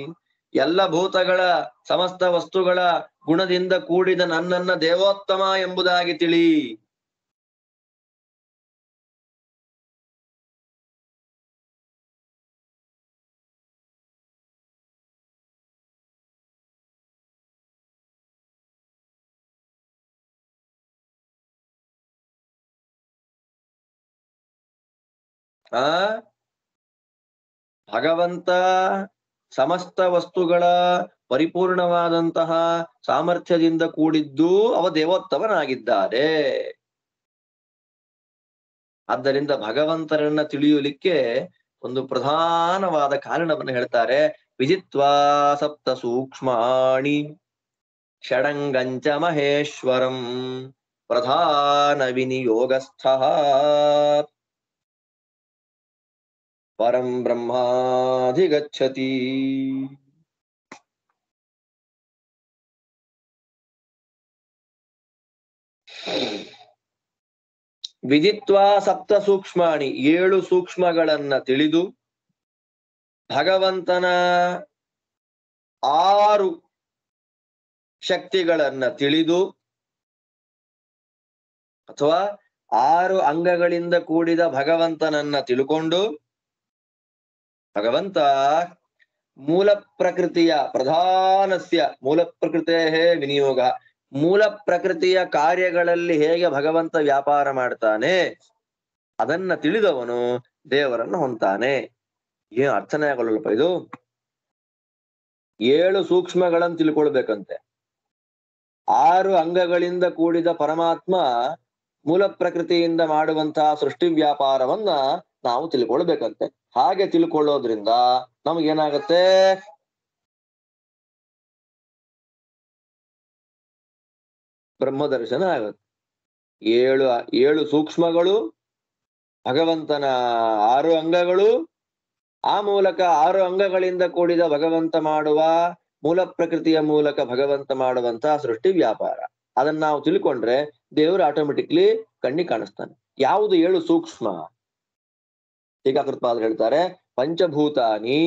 ಎಲ್ಲ ಭೂತಗಳ ಸಮಸ್ತ ವಸ್ತುಗಳ ಗುಣದಿಂದ ಕೂಡಿದ ನನ್ನನ್ನ ದೇವೋತ್ತಮ ಎಂಬುದಾಗಿ ತಿಳಿ. ಭಗವಂತ ಸಮಸ್ತ ವಸ್ತುಗಳ ಪರಿಪೂರ್ಣವಾದಂತಹ ಸಾಮರ್ಥ್ಯದಿಂದ ಕೂಡಿದ್ದು ಅವ ದೇವೋತ್ತಮನಾಗಿದ್ದಾರೆ. ಆದ್ದರಿಂದ ಭಗವಂತರನ್ನ ತಿಳಿಯಲಿಕ್ಕೆ ಒಂದು ಪ್ರಧಾನವಾದ ಕಾರಣವನ್ನು ಹೇಳ್ತಾರೆ. ವಿಜಿತ್ವಾ ಸಪ್ತ ಸೂಕ್ಷ್ಮಾಣಿ ಷಡಂಗಂಚ ಮಹೇಶ್ವರಂ ಪ್ರಧಾನ ವಿನಿಯೋಗಸ್ಥ ಪರಂ ಬ್ರಹ್ಮಾಧಿಗಚ್ಚತಿ. ವಿದಿತ್ವಾ ಸಪ್ತ ಸೂಕ್ಷ್ಮಾಣಿ 7 ಸೂಕ್ಷ್ಮಗಳನ್ನ ತಿಳಿದು ಭಗವಂತನ 6 ಶಕ್ತಿಗಳನ್ನ ತಿಳಿದು ಅಥವಾ 6 ಅಂಗಗಳಿಂದ ಕೂಡಿದ ಭಗವಂತನನ್ನ ತಿಳ್ಕೊಂಡು ಭಗವಂತ ಮೂಲ ಪ್ರಕೃತಿಯ ಪ್ರಧಾನಸ್ಯ ಮೂಲ ಪ್ರಕೃತೇ ವಿನಿಯೋಗ ಮೂಲ ಪ್ರಕೃತಿಯ ಕಾರ್ಯಗಳಲ್ಲಿ ಹೇಗೆ ಭಗವಂತ ವ್ಯಾಪಾರ ಮಾಡ್ತಾನೆ ಅದನ್ನ ತಿಳಿದವನು ದೇವರನ್ನು ಹೊಂತಾನೆ. ಏನ್ ಅರ್ಥನೇ ಆಗಲ್ಲಪ್ಪ ಇದು. 7 ಸೂಕ್ಷ್ಮಗಳನ್ನು ತಿಳ್ಕೊಳ್ಬೇಕಂತೆ. 6 ಅಂಗಗಳಿಂದ ಕೂಡಿದ ಪರಮಾತ್ಮ ಮೂಲ ಪ್ರಕೃತಿಯಿಂದ ಮಾಡುವಂತಹ ಸೃಷ್ಟಿ ವ್ಯಾಪಾರವನ್ನ ನಾವು ತಿಳ್ಕೊಳ್ಬೇಕಂತೆ. ಹಾಗೆ ತಿಳ್ಕೊಳ್ಳೋದ್ರಿಂದ ನಮಗೇನಾಗತ್ತೆ? ಬ್ರಹ್ಮದರ್ಶನ ಆಗತ್ತೆ. 7 ಸೂಕ್ಷ್ಮಗಳು, ಭಗವಂತನ 6 ಅಂಗಗಳು, ಆ ಮೂಲಕ 6 ಅಂಗಗಳಿಂದ ಕೂಡಿದ ಭಗವಂತ ಮಾಡುವ ಮೂಲ ಪ್ರಕೃತಿಯ ಮೂಲಕ ಭಗವಂತ ಮಾಡುವಂತಹ ಸೃಷ್ಟಿ ವ್ಯಾಪಾರ ಅದನ್ನ ನಾವು ತಿಳ್ಕೊಂಡ್ರೆ ದೇವರು ಆಟೋಮೆಟಿಕ್ಲಿ ಕಣ್ಣಿಗೆ ಕಾಣಿಸ್ತಾನೆ. ಯಾವುದು 7 ಸೂಕ್ಷ್ಮ? ಟೀಕಾಕೃತ್ಪಾದರು ಹೇಳ್ತಾರೆ, ಪಂಚಭೂತಾನಿ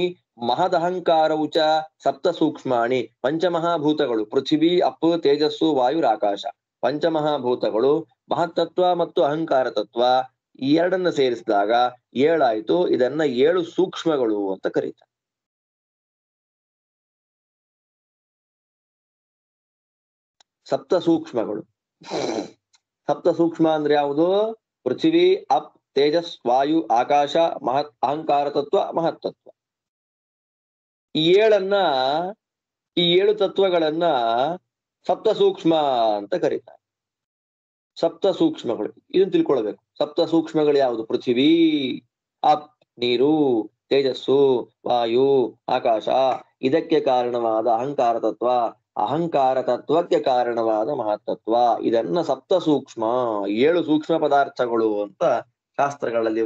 ಮಹದಹಂಕಾರವು ಚ ಸಪ್ತ ಸೂಕ್ಷ್ಮಾಣಿ. ಪಂಚಮಹಾಭೂತಗಳು ಪೃಥ್ವಿ, ಅಪ್ಪು, ತೇಜಸ್ಸು, ವಾಯುರ್, ಆಕಾಶ. ಪಂಚಮಹಾಭೂತಗಳು ಮಹತ್ತತ್ವ ಮತ್ತು ಅಹಂಕಾರ ತತ್ವ ಈ ಎರಡನ್ನ ಸೇರಿಸಿದಾಗ 7 ಆಯ್ತು. ಇದನ್ನ 7 ಸೂಕ್ಷ್ಮಗಳು ಅಂತ ಕರೀತಾರೆ. ಸಪ್ತ ಸೂಕ್ಷ್ಮಗಳು. ಸಪ್ತ ಸೂಕ್ಷ್ಮ ಅಂದ್ರೆ ಯಾವುದು? ಪೃಥ್ವಿ, ಅಪ್, ತೇಜಸ್, ವಾಯು, ಆಕಾಶ, ಮಹತ್, ಅಹಂಕಾರ ತತ್ವ, ಮಹತ್ತತ್ವ. ಈ 7 ತತ್ವಗಳನ್ನ ಸಪ್ತ ಸೂಕ್ಷ್ಮ ಅಂತ ಕರೀತಾರೆ. ಸಪ್ತ ಸೂಕ್ಷ್ಮಗಳು ಇದನ್ನು ತಿಳ್ಕೊಳ್ಬೇಕು. ಸಪ್ತ ಸೂಕ್ಷ್ಮಗಳು ಯಾವುದು? ಪೃಥ್ವಿ, ಅಪ್ ನೀರು, ತೇಜಸ್ಸು, ವಾಯು, ಆಕಾಶ, ಇದಕ್ಕೆ ಕಾರಣವಾದ ಅಹಂಕಾರ ತತ್ವ, ಅಹಂಕಾರ ತತ್ವಕ್ಕೆ ಕಾರಣವಾದ ಮಹತ್ತತ್ವ. ಇದನ್ನ ಸಪ್ತ ಸೂಕ್ಷ್ಮ 7 ಸೂಕ್ಷ್ಮ ಪದಾರ್ಥಗಳು ಅಂತ ಶಾಸ್ತ್ರಗಳಲ್ಲಿ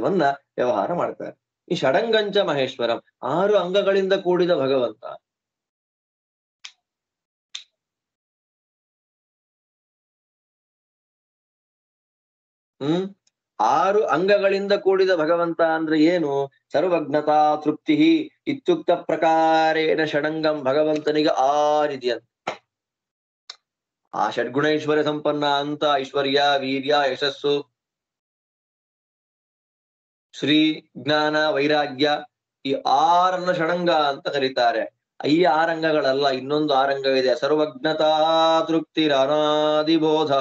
ವ್ಯವಹಾರ ಮಾಡ್ತಾರೆ. ಈ ಷಡಂಗಂಚ ಮಹೇಶ್ವರಂ 6 ಅಂಗಗಳಿಂದ ಕೂಡಿದ ಭಗವಂತ. 6 ಅಂಗಗಳಿಂದ ಕೂಡಿದ ಭಗವಂತ ಅಂದ್ರೆ ಏನು? ಸರ್ವಜ್ಞತಾ ತೃಪ್ತಿ ಇತ್ಯುಕ್ತ ಪ್ರಕಾರೇಣ ಷಡಂಗಂ. ಭಗವಂತನಿಗೆ 6 ಇದೆಯಂತೆ. ಆ ಷಡ್ಗುಣ ಐಶ್ವರ್ಯ ಸಂಪನ್ನ ಅಂತ ಐಶ್ವರ್ಯ, ವೀರ್ಯ, ಯಶಸ್ಸು, ಶ್ರೀ, ಜ್ಞಾನ, ವೈರಾಗ್ಯ, ಈ ಆರನ್ನ ಷಡಂಗ ಅಂತ ಕರೀತಾರೆ. ಈ ಆರಂಗಗಳಲ್ಲ, ಇನ್ನೊಂದು ಆರಂಗವಿದೆ. ಸರ್ವಜ್ಞತಾ ತೃಪ್ತಿರನಾದಿಬೋಧ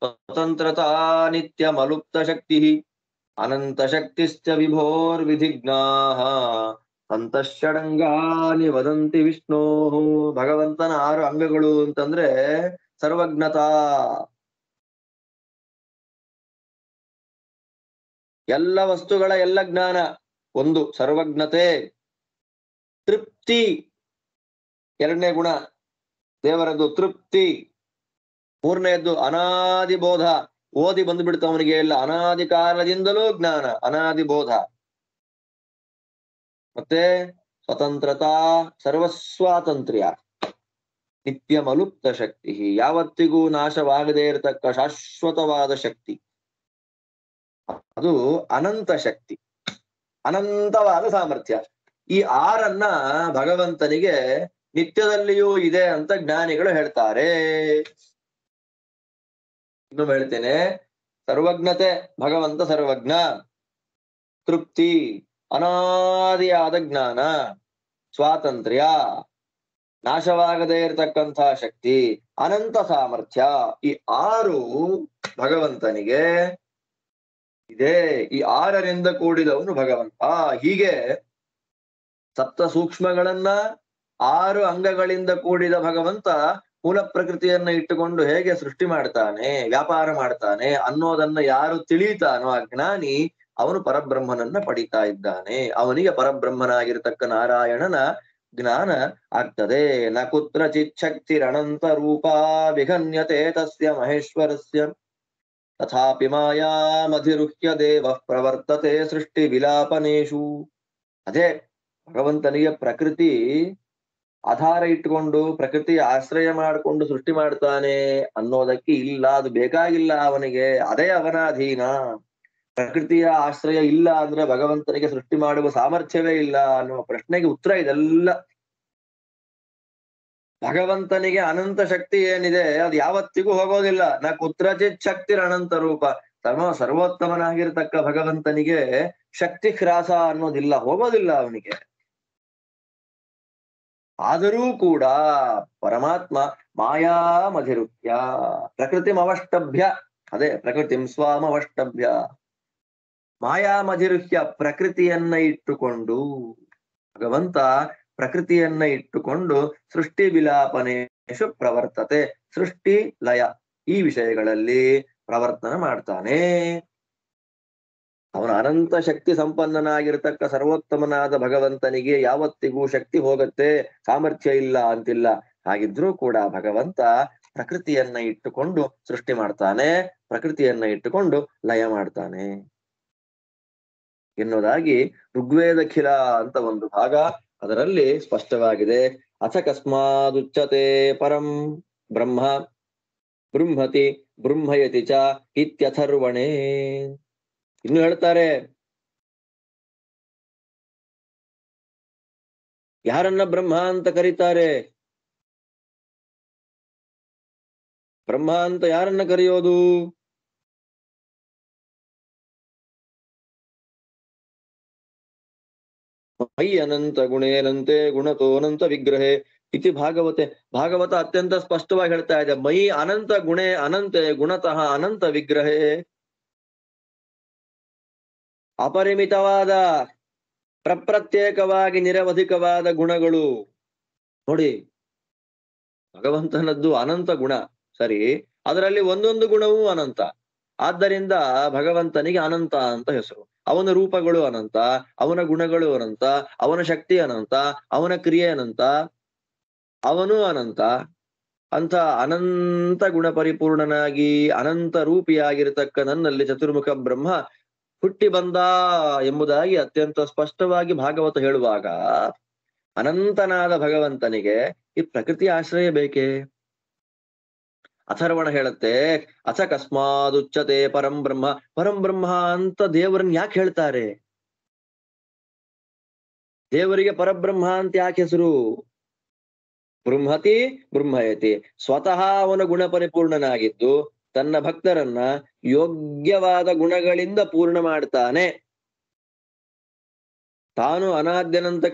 ಸ್ವತಂತ್ರತಾ ನಿತ್ಯಮಲುಪ್ತ ಶಕ್ತಿ ಅನಂತ ಶಕ್ತಿಶ್ಚ ವಿಭೋರ್ವಿಧಿಜ್ಞಾಃ ಅಂತಃಷಡಂಗಾನಿ ವದಂತಿ ವಿಷ್ಣೋ. ಭಗವಂತನ 6 ಅಂಗಗಳು ಅಂತಂದ್ರೆ ಸರ್ವಜ್ಞತಾ, ಎಲ್ಲ ವಸ್ತುಗಳ ಎಲ್ಲ ಜ್ಞಾನ ಒಂದು ಸರ್ವಜ್ಞತೆ. ತೃಪ್ತಿ ಎರಡನೇ ಗುಣ ದೇವರದ್ದು, ತೃಪ್ತಿ. ಮೂರನೆಯದ್ದು ಅನಾದಿಬೋಧ, ಓದಿ ಬಂದ್ಬಿಡ್ತು ಅವನಿಗೆ ಎಲ್ಲ, ಅನಾದಿ ಕಾಲದಿಂದಲೂ ಜ್ಞಾನ, ಅನಾದಿಬೋಧ. ಮತ್ತೆ ಸ್ವತಂತ್ರತಾ, ಸರ್ವಸ್ವಾತಂತ್ರ್ಯ. ನಿತ್ಯಮಲುಪ್ತ ಶಕ್ತಿ, ಯಾವತ್ತಿಗೂ ನಾಶವಾಗದೇ ಇರತಕ್ಕ ಶಾಶ್ವತವಾದ ಶಕ್ತಿ. ಅದು ಅನಂತ ಶಕ್ತಿ, ಅನಂತವಾದ ಸಾಮರ್ಥ್ಯ. ಈ 6 ಭಗವಂತನಿಗೆ ನಿತ್ಯದಲ್ಲಿಯೂ ಇದೆ ಅಂತ ಜ್ಞಾನಿಗಳು ಹೇಳ್ತಾರೆ. ಇನ್ನು ಹೇಳ್ತೇನೆ, ಸರ್ವಜ್ಞತೆ, ಭಗವಂತ ಸರ್ವಜ್ಞ. ತೃಪ್ತಿ, ಅನಾದಿಯಾದ ಜ್ಞಾನ. ಸ್ವಾತಂತ್ರ್ಯ, ನಾಶವಾಗದೇ ಇರತಕ್ಕಂತಹ ಶಕ್ತಿ. ಅನಂತ ಸಾಮರ್ಥ್ಯ. ಈ 6 ಭಗವಂತನಿಗೆ ಇದೆ. ಈ 6ರಿಂದ ಕೂಡಿದವನು ಭಗವಂತ. ಹೀಗೆ ಸಪ್ತ ಸೂಕ್ಷ್ಮಗಳನ್ನ 6 ಅಂಗಗಳಿಂದ ಕೂಡಿದ ಭಗವಂತ ಮೂಲ ಪ್ರಕೃತಿಯನ್ನ ಇಟ್ಟುಕೊಂಡು ಹೇಗೆ ಸೃಷ್ಟಿ ಮಾಡ್ತಾನೆ, ವ್ಯಾಪಾರ ಮಾಡ್ತಾನೆ ಅನ್ನೋದನ್ನ ಯಾರು ತಿಳಿತಾನೋ ಅಜ್ಞಾನಿ, ಅವನು ಪರಬ್ರಹ್ಮನನ್ನ ಪಡಿತಾ ಇದ್ದಾನೆ. ಅವನಿಗೆ ಪರಬ್ರಹ್ಮನಾಗಿರ್ತಕ್ಕ ನಾರಾಯಣನ ಜ್ಞಾನ ಆಗ್ತದೆ. ನ ಕುತ್ರಚಿತ್ ಶಕ್ತಿರನಂತ ರೂಪಾ ವಿಘನ್ಯತೆ ತಸ್ಯ ಮಹೇಶ್ವರಸ್ಯ ತಥಾಪಿ ಮಾಯಾಮಧಿರುಹ್ಯ ದೇವ ಪ್ರವರ್ತತೆ ಸೃಷ್ಟಿ ವಿಲಾಪನೇಶು. ಅದೇ ಭಗವಂತನಿಗೆ ಪ್ರಕೃತಿ ಆಧಾರ ಇಟ್ಟುಕೊಂಡು, ಪ್ರಕೃತಿ ಆಶ್ರಯ ಮಾಡಿಕೊಂಡು ಸೃಷ್ಟಿ ಮಾಡ್ತಾನೆ ಅನ್ನೋದಕ್ಕೆ ಇಲ್ಲ, ಅದು ಬೇಕಾಗಿಲ್ಲ ಅವನಿಗೆ, ಅದೇ ಅವನ ಅಧೀನ. ಪ್ರಕೃತಿಯ ಆಶ್ರಯ ಇಲ್ಲ ಅಂದ್ರೆ ಭಗವಂತನಿಗೆ ಸೃಷ್ಟಿ ಮಾಡುವ ಸಾಮರ್ಥ್ಯವೇ ಇಲ್ಲ ಅನ್ನುವ ಪ್ರಶ್ನೆಗೆ ಉತ್ತರ ಇದೆಲ್ಲ. ಭಗವಂತನಿಗೆ ಅನಂತ ಶಕ್ತಿ ಏನಿದೆ ಅದು ಯಾವತ್ತಿಗೂ ಹೋಗೋದಿಲ್ಲ. ನ ಕುತ್ರಚಿತ್ ಶಕ್ತಿರ ಅನಂತ ರೂಪ. ಸರ್ವೋತ್ತಮನಾಗಿರ್ತಕ್ಕ ಭಗವಂತನಿಗೆ ಶಕ್ತಿ ಹ್ರಾಸ ಅನ್ನೋದಿಲ್ಲ, ಹೋಗೋದಿಲ್ಲ ಅವನಿಗೆ. ಆದರೂ ಕೂಡ ಪರಮಾತ್ಮ ಮಾಯಾಮಧಿರುಹ್ಯ ಪ್ರಕೃತಿಂ ಅವಷ್ಟಭ್ಯ, ಅದೇ ಪ್ರಕೃತಿಂ ಸ್ವಾಮವಷ್ಟಭ್ಯ, ಮಾಯಾಮಧಿರುಹ್ಯ ಪ್ರಕೃತಿಯನ್ನ ಇಟ್ಟುಕೊಂಡು, ಭಗವಂತ ಪ್ರಕೃತಿಯನ್ನ ಇಟ್ಟುಕೊಂಡು ಸೃಷ್ಟಿ ವಿಲಾಪನೇಶು ಪ್ರವರ್ತತೆ, ಸೃಷ್ಟಿ ಲಯ ಈ ವಿಷಯಗಳಲ್ಲಿ ಪ್ರವರ್ತನ ಮಾಡ್ತಾನೆ. ಅವನ ಅನಂತ ಶಕ್ತಿ ಸಂಪನ್ನನಾಗಿರ್ತಕ್ಕ ಸರ್ವೋತ್ತಮನಾದ ಭಗವಂತನಿಗೆ ಯಾವತ್ತಿಗೂ ಶಕ್ತಿ ಹೋಗತ್ತೆ, ಸಾಮರ್ಥ್ಯ ಇಲ್ಲ ಅಂತಿಲ್ಲ. ಹಾಗಿದ್ರೂ ಕೂಡ ಭಗವಂತ ಪ್ರಕೃತಿಯನ್ನ ಇಟ್ಟುಕೊಂಡು ಸೃಷ್ಟಿ ಮಾಡ್ತಾನೆ, ಪ್ರಕೃತಿಯನ್ನ ಇಟ್ಟುಕೊಂಡು ಲಯ ಮಾಡ್ತಾನೆ ಎನ್ನುವುದಾಗಿ ಋಗ್ವೇದಖಿಲ ಅಂತ ಒಂದು ಭಾಗ, ಅದರಲ್ಲಿ ಸ್ಪಷ್ಟವಾಗಿದೆ. ಅಥ ಕಸ್ಮಾದುಚ್ಯತೆ ಪರಂ ಬ್ರಹ್ಮ ಬೃಂಹತಿ ಬೃಂಹಯತಿ ಚ ಇತ್ಯಥರ್ವಣೇ. ಇನ್ನು ಹೇಳ್ತಾರೆ, ಯಾರನ್ನ ಬ್ರಹ್ಮ ಅಂತ ಕರೀತಾರೆ? ಬ್ರಹ್ಮ ಅಂತ ಯಾರನ್ನ ಕರೆಯೋದು? ಮೈ ಅನಂತ ಗುಣೇನಂತೆ ಗುಣತೋನಂತ ವಿಗ್ರಹೇ ಇತಿ ಭಾಗವತೆ. ಭಾಗವತ ಅತ್ಯಂತ ಸ್ಪಷ್ಟವಾಗಿ ಹೇಳ್ತಾ ಇದೆ, ಮೈ ಅನಂತ ಗುಣೇ ಅನಂತೆ ಗುಣತಃ ಅನಂತ ವಿಗ್ರಹೇ. ಅಪರಿಮಿತವಾದ ಪ್ರಪ್ರತ್ಯೇಕವಾಗಿ ನಿರವಧಿಕವಾದ ಗುಣಗಳು. ನೋಡಿ, ಭಗವಂತನದ್ದು ಅನಂತ ಗುಣ ಸರಿ, ಅದರಲ್ಲಿ ಒಂದೊಂದು ಗುಣವೂ ಅನಂತ. ಆದ್ದರಿಂದ ಭಗವಂತನಿಗೆ ಅನಂತ ಅಂತ ಹೆಸರು. ಅವನ ರೂಪಗಳು ಅನಂತ, ಅವನ ಗುಣಗಳು ಅನಂತ, ಅವನ ಶಕ್ತಿ ಅನಂತ, ಅವನ ಕ್ರಿಯೆ ಅನಂತ, ಅವನು ಅನಂತ. ಅಂತ ಅನಂತ ಗುಣ ಪರಿಪೂರ್ಣನಾಗಿ ಅನಂತ ರೂಪಿಯಾಗಿರ್ತಕ್ಕ ನನ್ನಲ್ಲಿ ಚತುರ್ಮುಖ ಬ್ರಹ್ಮ ಹುಟ್ಟಿ ಬಂದ ಎಂಬುದಾಗಿ ಅತ್ಯಂತ ಸ್ಪಷ್ಟವಾಗಿ ಭಾಗವತ ಹೇಳುವಾಗ, ಅನಂತನಾದ ಭಗವಂತನಿಗೆ ಈ ಪ್ರಕೃತಿ ಆಶ್ರಯ ಬೇಕೇ? ಅಥರ್ವಣ ಹೇಳುತ್ತೆ, ಅಥ ಕಸ್ಮಾದುಚ್ಯತೆ ಪರಂ ಬ್ರಹ್ಮ. ಪರಂ ಬ್ರಹ್ಮ ಅಂತ ದೇವರನ್ನ ಯಾಕೆ ಹೇಳ್ತಾರೆ? ದೇವರಿಗೆ ಪರಬ್ರಹ್ಮ ಅಂತ ಯಾಕೆ ಹೆಸರು? ಬೃಂಹತಿ ಬೃಂಹಯತಿ. ಸ್ವತಃ ಅವನ ಗುಣ ಪರಿಪೂರ್ಣನಾಗಿದ್ದು ತನ್ನ ಭಕ್ತರನ್ನ ಯೋಗ್ಯವಾದ ಗುಣಗಳಿಂದ ಪೂರ್ಣ ಮಾಡ್ತಾನೆ. ತಾನು ಅನಾದ್ಯನಂತ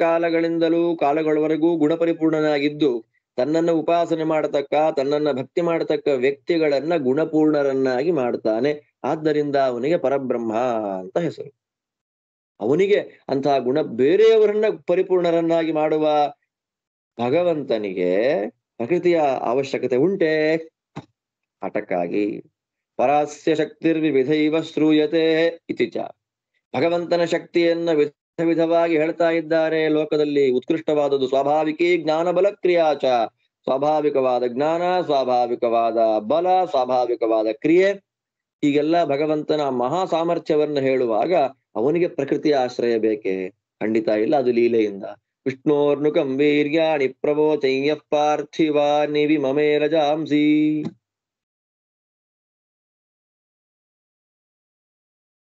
ಕಾಲಗಳವರೆಗೂ ಗುಣಪರಿಪೂರ್ಣನಾಗಿದ್ದು ತನ್ನನ್ನ ಉಪಾಸನೆ ಮಾಡತಕ್ಕ, ತನ್ನನ್ನ ಭಕ್ತಿ ಮಾಡತಕ್ಕ ವ್ಯಕ್ತಿಗಳನ್ನ ಗುಣಪೂರ್ಣರನ್ನಾಗಿ ಮಾಡ್ತಾನೆ. ಆದ್ದರಿಂದ ಅವನಿಗೆ ಪರಬ್ರಹ್ಮ ಅಂತ ಹೆಸರು. ಅವನಿಗೆ ಅಂತಹ ಗುಣ ಬೇರೆಯವರನ್ನ ಪರಿಪೂರ್ಣರನ್ನಾಗಿ ಮಾಡುವ ಭಗವಂತನಿಗೆ ಪ್ರಕೃತಿಯ ಅವಶ್ಯಕತೆ ಉಂಟೆ? ಆಟಕ್ಕಾಗಿ ಪರಾಸ್ಯ ಶಕ್ತಿರ್ವಿವಿಧೈವ ಶ್ರೂಯತೆ ಇತಿ ಚ. ಭಗವಂತನ ಶಕ್ತಿಯನ್ನ ವಿಧ ವಿಧವಾಗಿ ಹೇಳ್ತಾ ಇದ್ದಾರೆ ಲೋಕದಲ್ಲಿ. ಉತ್ಕೃಷ್ಟವಾದದ್ದು ಸ್ವಾಭಾವಿಕಿ ಜ್ಞಾನ ಬಲ ಕ್ರಿಯಾಚ. ಸ್ವಾಭಾವಿಕವಾದ ಜ್ಞಾನ, ಸ್ವಾಭಾವಿಕವಾದ ಬಲ, ಸ್ವಾಭಾವಿಕವಾದ ಕ್ರಿಯೆ, ಹೀಗೆಲ್ಲ ಭಗವಂತನ ಮಹಾ ಸಾಮರ್ಥ್ಯವನ್ನು ಹೇಳುವಾಗ ಅವನಿಗೆ ಪ್ರಕೃತಿಯ ಆಶ್ರಯ ಬೇಕೆ? ಖಂಡಿತ ಇಲ್ಲ. ಅದು ಲೀಲೆಯಿಂದ. ವಿಷ್ಣೋರ್ನುಕಂ ವೀರ್ಯಾಣಿ ಪ್ರವೋಚಯ್ಯ ಪಾರ್ಥಿವಾನಿ ವಿಮಮೇ ರಜಾಂಸಿ.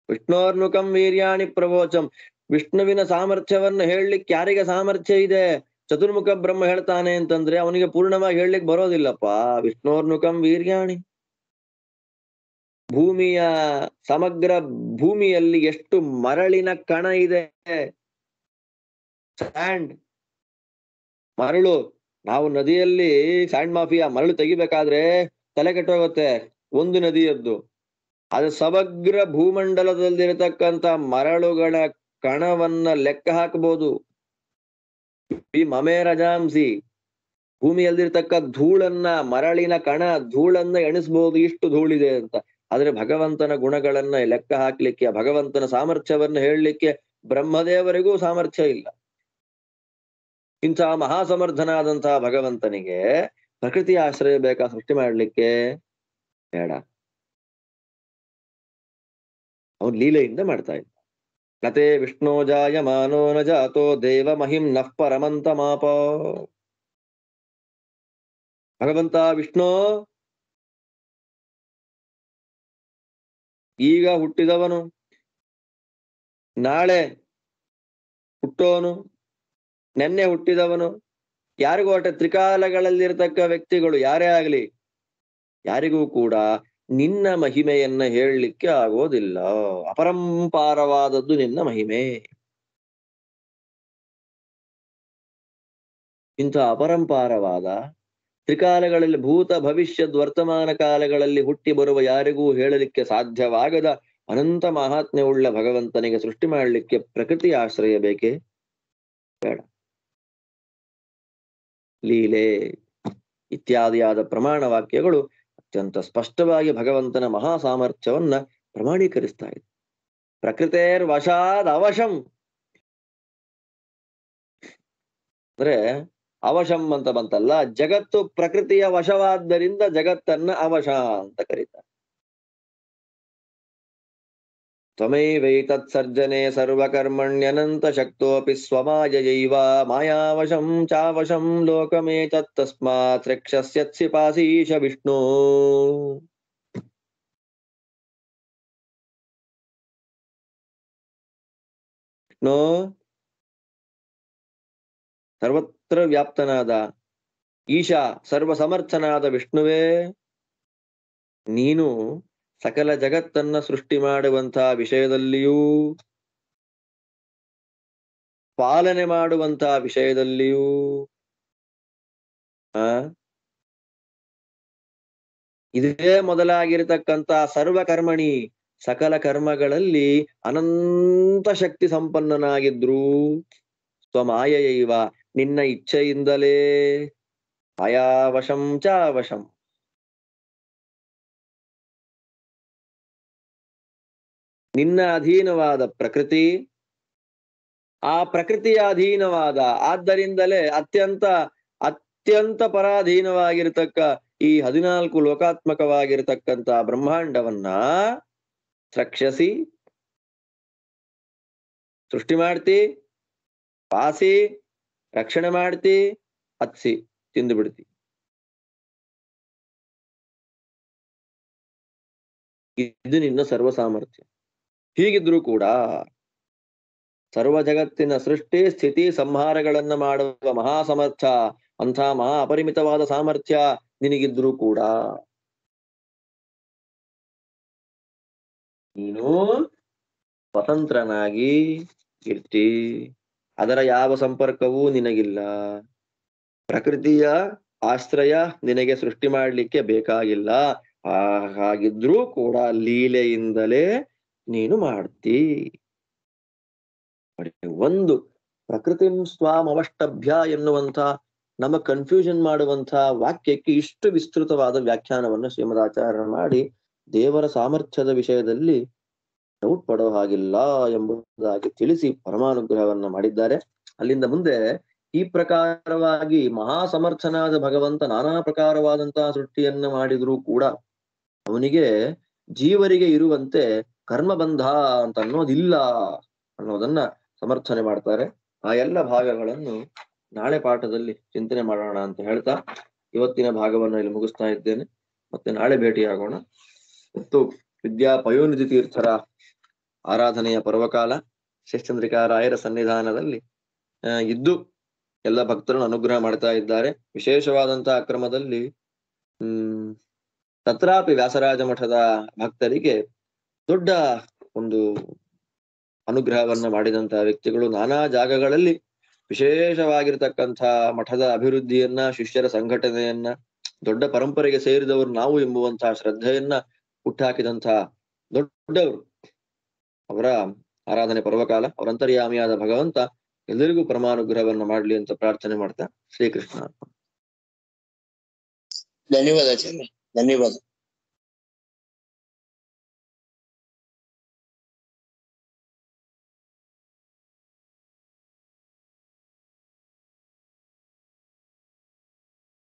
ವಿಷ್ಣೋರ್ನುಕಂ ವೀರ್ಯಾಣಿ ಪ್ರವೋಚಂ. ವಿಷ್ಣುವಿನ ಸಾಮರ್ಥ್ಯವನ್ನ ಹೇಳಲಿಕ್ಕೆ ಯಾರಿಗೆ ಸಾಮರ್ಥ್ಯ ಇದೆ? ಚತುರ್ಮುಖ ಬ್ರಹ್ಮ ಹೇಳ್ತಾನೆ ಅಂತಂದ್ರೆ ಅವನಿಗೆ ಪೂರ್ಣವಾಗಿ ಹೇಳಲಿಕ್ಕೆ ಬರೋದಿಲ್ಲಪ್ಪ. ವಿಷ್ಣೋರ್ನುಕಂ ವೀರ್ಯಾಣಿ. ಭೂಮಿಯ ಸಮಗ್ರ ಭೂಮಿಯಲ್ಲಿ ಎಷ್ಟು ಮರಳಿನ ಕಣ ಇದೆ. ಸ್ಯಾಂಡ್, ಮರಳು. ನಾವು ನದಿಯಲ್ಲಿ ಸ್ಯಾಂಡ್ ಮಾಫಿಯಾ ಮರಳು ತೆಗಿಬೇಕಾದ್ರೆ ತಲೆ ಕೆಟ್ಟೋಗುತ್ತೆ ಒಂದು ನದಿಯದ್ದು. ಅದು ಸಮಗ್ರ ಭೂಮಂಡಲದಲ್ಲಿರತಕ್ಕಂತ ಮರಳುಗಳ ಕಣವನ್ನ ಲೆಕ್ಕ ಹಾಕಬಹುದು. ಈ ಮಮೇ ರಜಾಂಸಿ. ಭೂಮಿಯಲ್ಲಿರ್ತಕ್ಕ ಧೂಳನ್ನ, ಮರಳಿನ ಕಣ ಧೂಳನ್ನ ಎಣಿಸ್ಬಹುದು, ಇಷ್ಟು ಧೂಳಿದೆ ಅಂತ. ಆದ್ರೆ ಭಗವಂತನ ಗುಣಗಳನ್ನ ಲೆಕ್ಕ ಹಾಕ್ಲಿಕ್ಕೆ, ಭಗವಂತನ ಸಾಮರ್ಥ್ಯವನ್ನ ಹೇಳಲಿಕ್ಕೆ ಬ್ರಹ್ಮದೇವರಿಗೂ ಸಾಮರ್ಥ್ಯ ಇಲ್ಲ. ಇಂತಹ ಮಹಾಸಮರ್ಥನಾದಂತಹ ಭಗವಂತನಿಗೆ ಪ್ರಕೃತಿಯ ಆಶ್ರಯ ಬೇಕಾ ಸೃಷ್ಟಿ ಮಾಡ್ಲಿಕ್ಕೆ? ಬೇಡ. ಅವನ್ ಲೀಲೆಯಿಂದ ಮಾಡ್ತಾ ಇದ್ದ. ಕತೆ ವಿಷ್ಣೋ ಜಾಯಮಾನೋ ನ ಜಾತೋ ದೇವ ಮಹಿಂ ನಃ ಪರಮಂತ ಮಾಪ. ಭಗವಂತ ವಿಷ್ಣು ಈಗ ಹುಟ್ಟಿದವನು, ನಾಳೆ ಹುಟ್ಟೋನು, ನೆನ್ನೆ ಹುಟ್ಟಿದವನು, ಯಾರಿಗೂ ಒಟ್ಟ ತ್ರಿಕಾಲಗಳಲ್ಲಿರತಕ್ಕ ವ್ಯಕ್ತಿಗಳು ಯಾರೇ ಆಗ್ಲಿ ಯಾರಿಗೂ ಕೂಡ ನಿನ್ನ ಮಹಿಮೆಯನ್ನ ಹೇಳಲಿಕ್ಕೆ ಆಗೋದಿಲ್ಲ. ಅಪರಂಪಾರವಾದದ್ದು ನಿನ್ನ ಮಹಿಮೆ. ಇಂಥ ಅಪರಂಪಾರವಾದ ತ್ರಿಕಾಲಗಳಲ್ಲಿ, ಭೂತ ಭವಿಷ್ಯದ್ ವರ್ತಮಾನ ಕಾಲಗಳಲ್ಲಿ ಹುಟ್ಟಿ ಬರುವ ಯಾರಿಗೂ ಹೇಳಲಿಕ್ಕೆ ಸಾಧ್ಯವಾಗದ ಅನಂತ ಮಹಾತ್ಮ್ಯವುಳ್ಳ ಭಗವಂತನಿಗೆ ಸೃಷ್ಟಿ ಮಾಡಲಿಕ್ಕೆ ಪ್ರಕೃತಿಯ ಆಶ್ರಯ ಬೇಕೇ? ಬೇಡ. ಲೀಲೆ ಇತ್ಯಾದಿಯಾದ ಪ್ರಮಾಣ ವಾಕ್ಯಗಳು ಅತ್ಯಂತ ಸ್ಪಷ್ಟವಾಗಿ ಭಗವಂತನ ಮಹಾ ಸಾಮರ್ಥ್ಯವನ್ನ ಪ್ರಮಾಣೀಕರಿಸ್ತಾ ಇದೆ. ಪ್ರಕೃತೇರ್ ವಶಾದ್ ಅವಶಂ ಅಂದ್ರೆ ಅವಶಂ ಅಂತ ಬಂತಲ್ಲ, ಜಗತ್ತು ಪ್ರಕೃತಿಯ ವಶವಾದ್ದರಿಂದ ಜಗತ್ತನ್ನ ಅವಶ ಅಂತ ಕರೀತಾರೆ. ತ್ವಮೈವೈತತ್ಸರ್ಜನೆ ಸರ್ವಕರ್ಮಣ್ಯನಂತ ಶಕ್ತೋಪಿ ಸ್ವಮಾಯಯೈವ ಮಾಯಾವಶಂ ಚಾವಶಂ ಲೋಕಮೇತತ್ತಸ್ಮಾತ್ ರಕ್ಷಸ್ಯತ್ಸಿ ಪಾಸೀಶ ವಿಷ್ಣು. ವಿಷ್ಣು ಸರ್ವತ್ರ ವ್ಯಾಪ್ತನಾದ ಈಶಾ ಸರ್ವಸಮರ್ಥನಾದ ವಿಷ್ಣುವೇ, ನೀನು ಸಕಲ ಜಗತ್ತನ್ನ ಸೃಷ್ಟಿ ಮಾಡುವಂತಹ ವಿಷಯದಲ್ಲಿಯೂ ಪಾಲನೆ ಮಾಡುವಂತಹ ವಿಷಯದಲ್ಲಿಯೂ ಇದೇ ಮೊದಲಾಗಿರತಕ್ಕಂತ ಸರ್ವಕರ್ಮಣಿ ಸಕಲ ಕರ್ಮಗಳಲ್ಲಿ ಅನಂತ ಶಕ್ತಿ ಸಂಪನ್ನನಾಗಿದ್ರು ಸ್ವಮಾಯೈವ ನಿನ್ನ ಇಚ್ಛೆಯಿಂದಲೇ ಮಾಯಾವಶಂ ಚಾವಶಂ ನಿನ್ನ ಅಧೀನವಾದ ಪ್ರಕೃತಿ, ಆ ಪ್ರಕೃತಿಯ ಅಧೀನವಾದ ಆದ್ದರಿಂದಲೇ ಅತ್ಯಂತ ಪರಾಧೀನವಾಗಿರತಕ್ಕ ಈ 14 ಲೋಕಾತ್ಮಕವಾಗಿರತಕ್ಕಂತ ಬ್ರಹ್ಮಾಂಡವನ್ನ ರಕ್ಷಸಿ ಸೃಷ್ಟಿ ಮಾಡ್ತಿ, ಪಾಸಿ ರಕ್ಷಣೆ ಮಾಡ್ತಿ, ಹತ್ಸಿ ತಿಂದು ಬಿಡ್ತಿ. ಇದು ನಿನ್ನ ಸರ್ವ ಸಾಮರ್ಥ್ಯ. ಹೀಗಿದ್ರೂ ಕೂಡ ಸರ್ವ ಜಗತ್ತಿನ ಸೃಷ್ಟಿ ಸ್ಥಿತಿ ಸಂಹಾರಗಳನ್ನ ಮಾಡುವ ಮಹಾಸಮರ್ಥ ಅಂಥ ಮಹಾ ಅಪರಿಮಿತವಾದ ಸಾಮರ್ಥ್ಯ ನಿನಗಿದ್ರು ಕೂಡ ನೀನು ಸ್ವತಂತ್ರನಾಗಿ ಇರ್ತಿ. ಅದರ ಯಾವ ಸಂಪರ್ಕವೂ ನಿನಗಿಲ್ಲ. ಪ್ರಕೃತಿಯ ಆಶ್ರಯ ನಿನಗೆ ಸೃಷ್ಟಿ ಮಾಡ್ಲಿಕ್ಕೆ ಬೇಕಾಗಿಲ್ಲ. ಹಾಗಿದ್ರೂ ಕೂಡ ಲೀಲೆಯಿಂದಲೇ ನೀನು ಮಾಡ್ತಿ. ಒಂದು ಪ್ರಕೃತಿ ಸ್ವಾಮ್ ಅವಷ್ಟಭ್ಯ ಎನ್ನುವಂತ ನಮ್ಮ ಕನ್ಫ್ಯೂಷನ್ ಮಾಡುವಂತ ವಾಕ್ಯಕ್ಕೆ ಇಷ್ಟು ವಿಸ್ತೃತವಾದ ವ್ಯಾಖ್ಯಾನವನ್ನು ಶ್ರೀಮದಾಚಾರ್ಯರು ಮಾಡಿ ದೇವರ ಸಾಮರ್ಥ್ಯದ ವಿಷಯದಲ್ಲಿ ಡೌಟ್ ಪಡೋ ಹಾಗಿಲ್ಲ ಎಂಬುದಾಗಿ ತಿಳಿಸಿ ಪರಮಾನುಗ್ರಹವನ್ನ ಮಾಡಿದ್ದಾರೆ. ಅಲ್ಲಿಂದ ಮುಂದೆ ಈ ಪ್ರಕಾರವಾಗಿ ಮಹಾ ಸಮರ್ಥನಾದ ಭಗವಂತ ನಾನಾ ಪ್ರಕಾರವಾದಂತಹ ಸೃಷ್ಟಿಯನ್ನ ಮಾಡಿದ್ರೂ ಕೂಡ ಅವನಿಗೆ ಜೀವರಿಗೆ ಇರುವಂತೆ ಕರ್ಮಬಂಧ ಅಂತ ಅನ್ನೋದಿಲ್ಲ ಅನ್ನೋದನ್ನ ಸಮರ್ಥನೆ ಮಾಡ್ತಾರೆ. ಆ ಎಲ್ಲ ಭಾಗಗಳನ್ನು ನಾಳೆ ಪಾಠದಲ್ಲಿ ಚಿಂತನೆ ಮಾಡೋಣ ಅಂತ ಹೇಳ್ತಾ ಇವತ್ತಿನ ಭಾಗವನ್ನು ಇಲ್ಲಿ ಮುಗಿಸ್ತಾ ಇದ್ದೇನೆ. ಮತ್ತೆ ನಾಳೆ ಭೇಟಿಯಾಗೋಣ. ಮತ್ತು ವಿದ್ಯಾ ಪಯೋನಿಧಿ ತೀರ್ಥರ ಆರಾಧನೆಯ ಪರ್ವಕಾಲ ಶೇಷಚಂದ್ರಿಕಾ ರಾಯರ ಸನ್ನಿಧಾನದಲ್ಲಿ ಇದ್ದು ಎಲ್ಲ ಭಕ್ತರನ್ನು ಅನುಗ್ರಹ ಮಾಡ್ತಾ ಇದ್ದಾರೆ. ವಿಶೇಷವಾದಂತಹ ಕ್ರಮದಲ್ಲಿ ತತ್ರಾಪಿ ವ್ಯಾಸರಾಜ ಮಠದ ಭಕ್ತರಿಗೆ ದೊಡ್ಡ ಒಂದು ಅನುಗ್ರಹವನ್ನ ಮಾಡಿದಂತಹ ವ್ಯಕ್ತಿಗಳು ನಾನಾ ಜಾಗಗಳಲ್ಲಿ ವಿಶೇಷವಾಗಿರ್ತಕ್ಕಂಥ ಮಠದ ಅಭಿವೃದ್ಧಿಯನ್ನ, ಶಿಷ್ಯರ ಸಂಘಟನೆಯನ್ನ, ದೊಡ್ಡ ಪರಂಪರೆಗೆ ಸೇರಿದವರು ನಾವು ಎಂಬುವಂತಹ ಶ್ರದ್ಧೆಯನ್ನ ಹುಟ್ಟಾಕಿದಂತಹ ದೊಡ್ಡವರು. ಅವರ ಆರಾಧನೆ ಪರ್ವಕಾಲ. ಅವರ ಅಂತರ್ಯಾಮಿಯಾದ ಭಗವಂತ ಎಲ್ಲರಿಗೂ ಪರಮಾನುಗ್ರಹವನ್ನ ಮಾಡ್ಲಿ ಅಂತ ಪ್ರಾರ್ಥನೆ ಮಾಡ್ತಾ ಶ್ರೀಕೃಷ್ಣ. ಧನ್ಯವಾದ ಧನ್ಯವಾದ.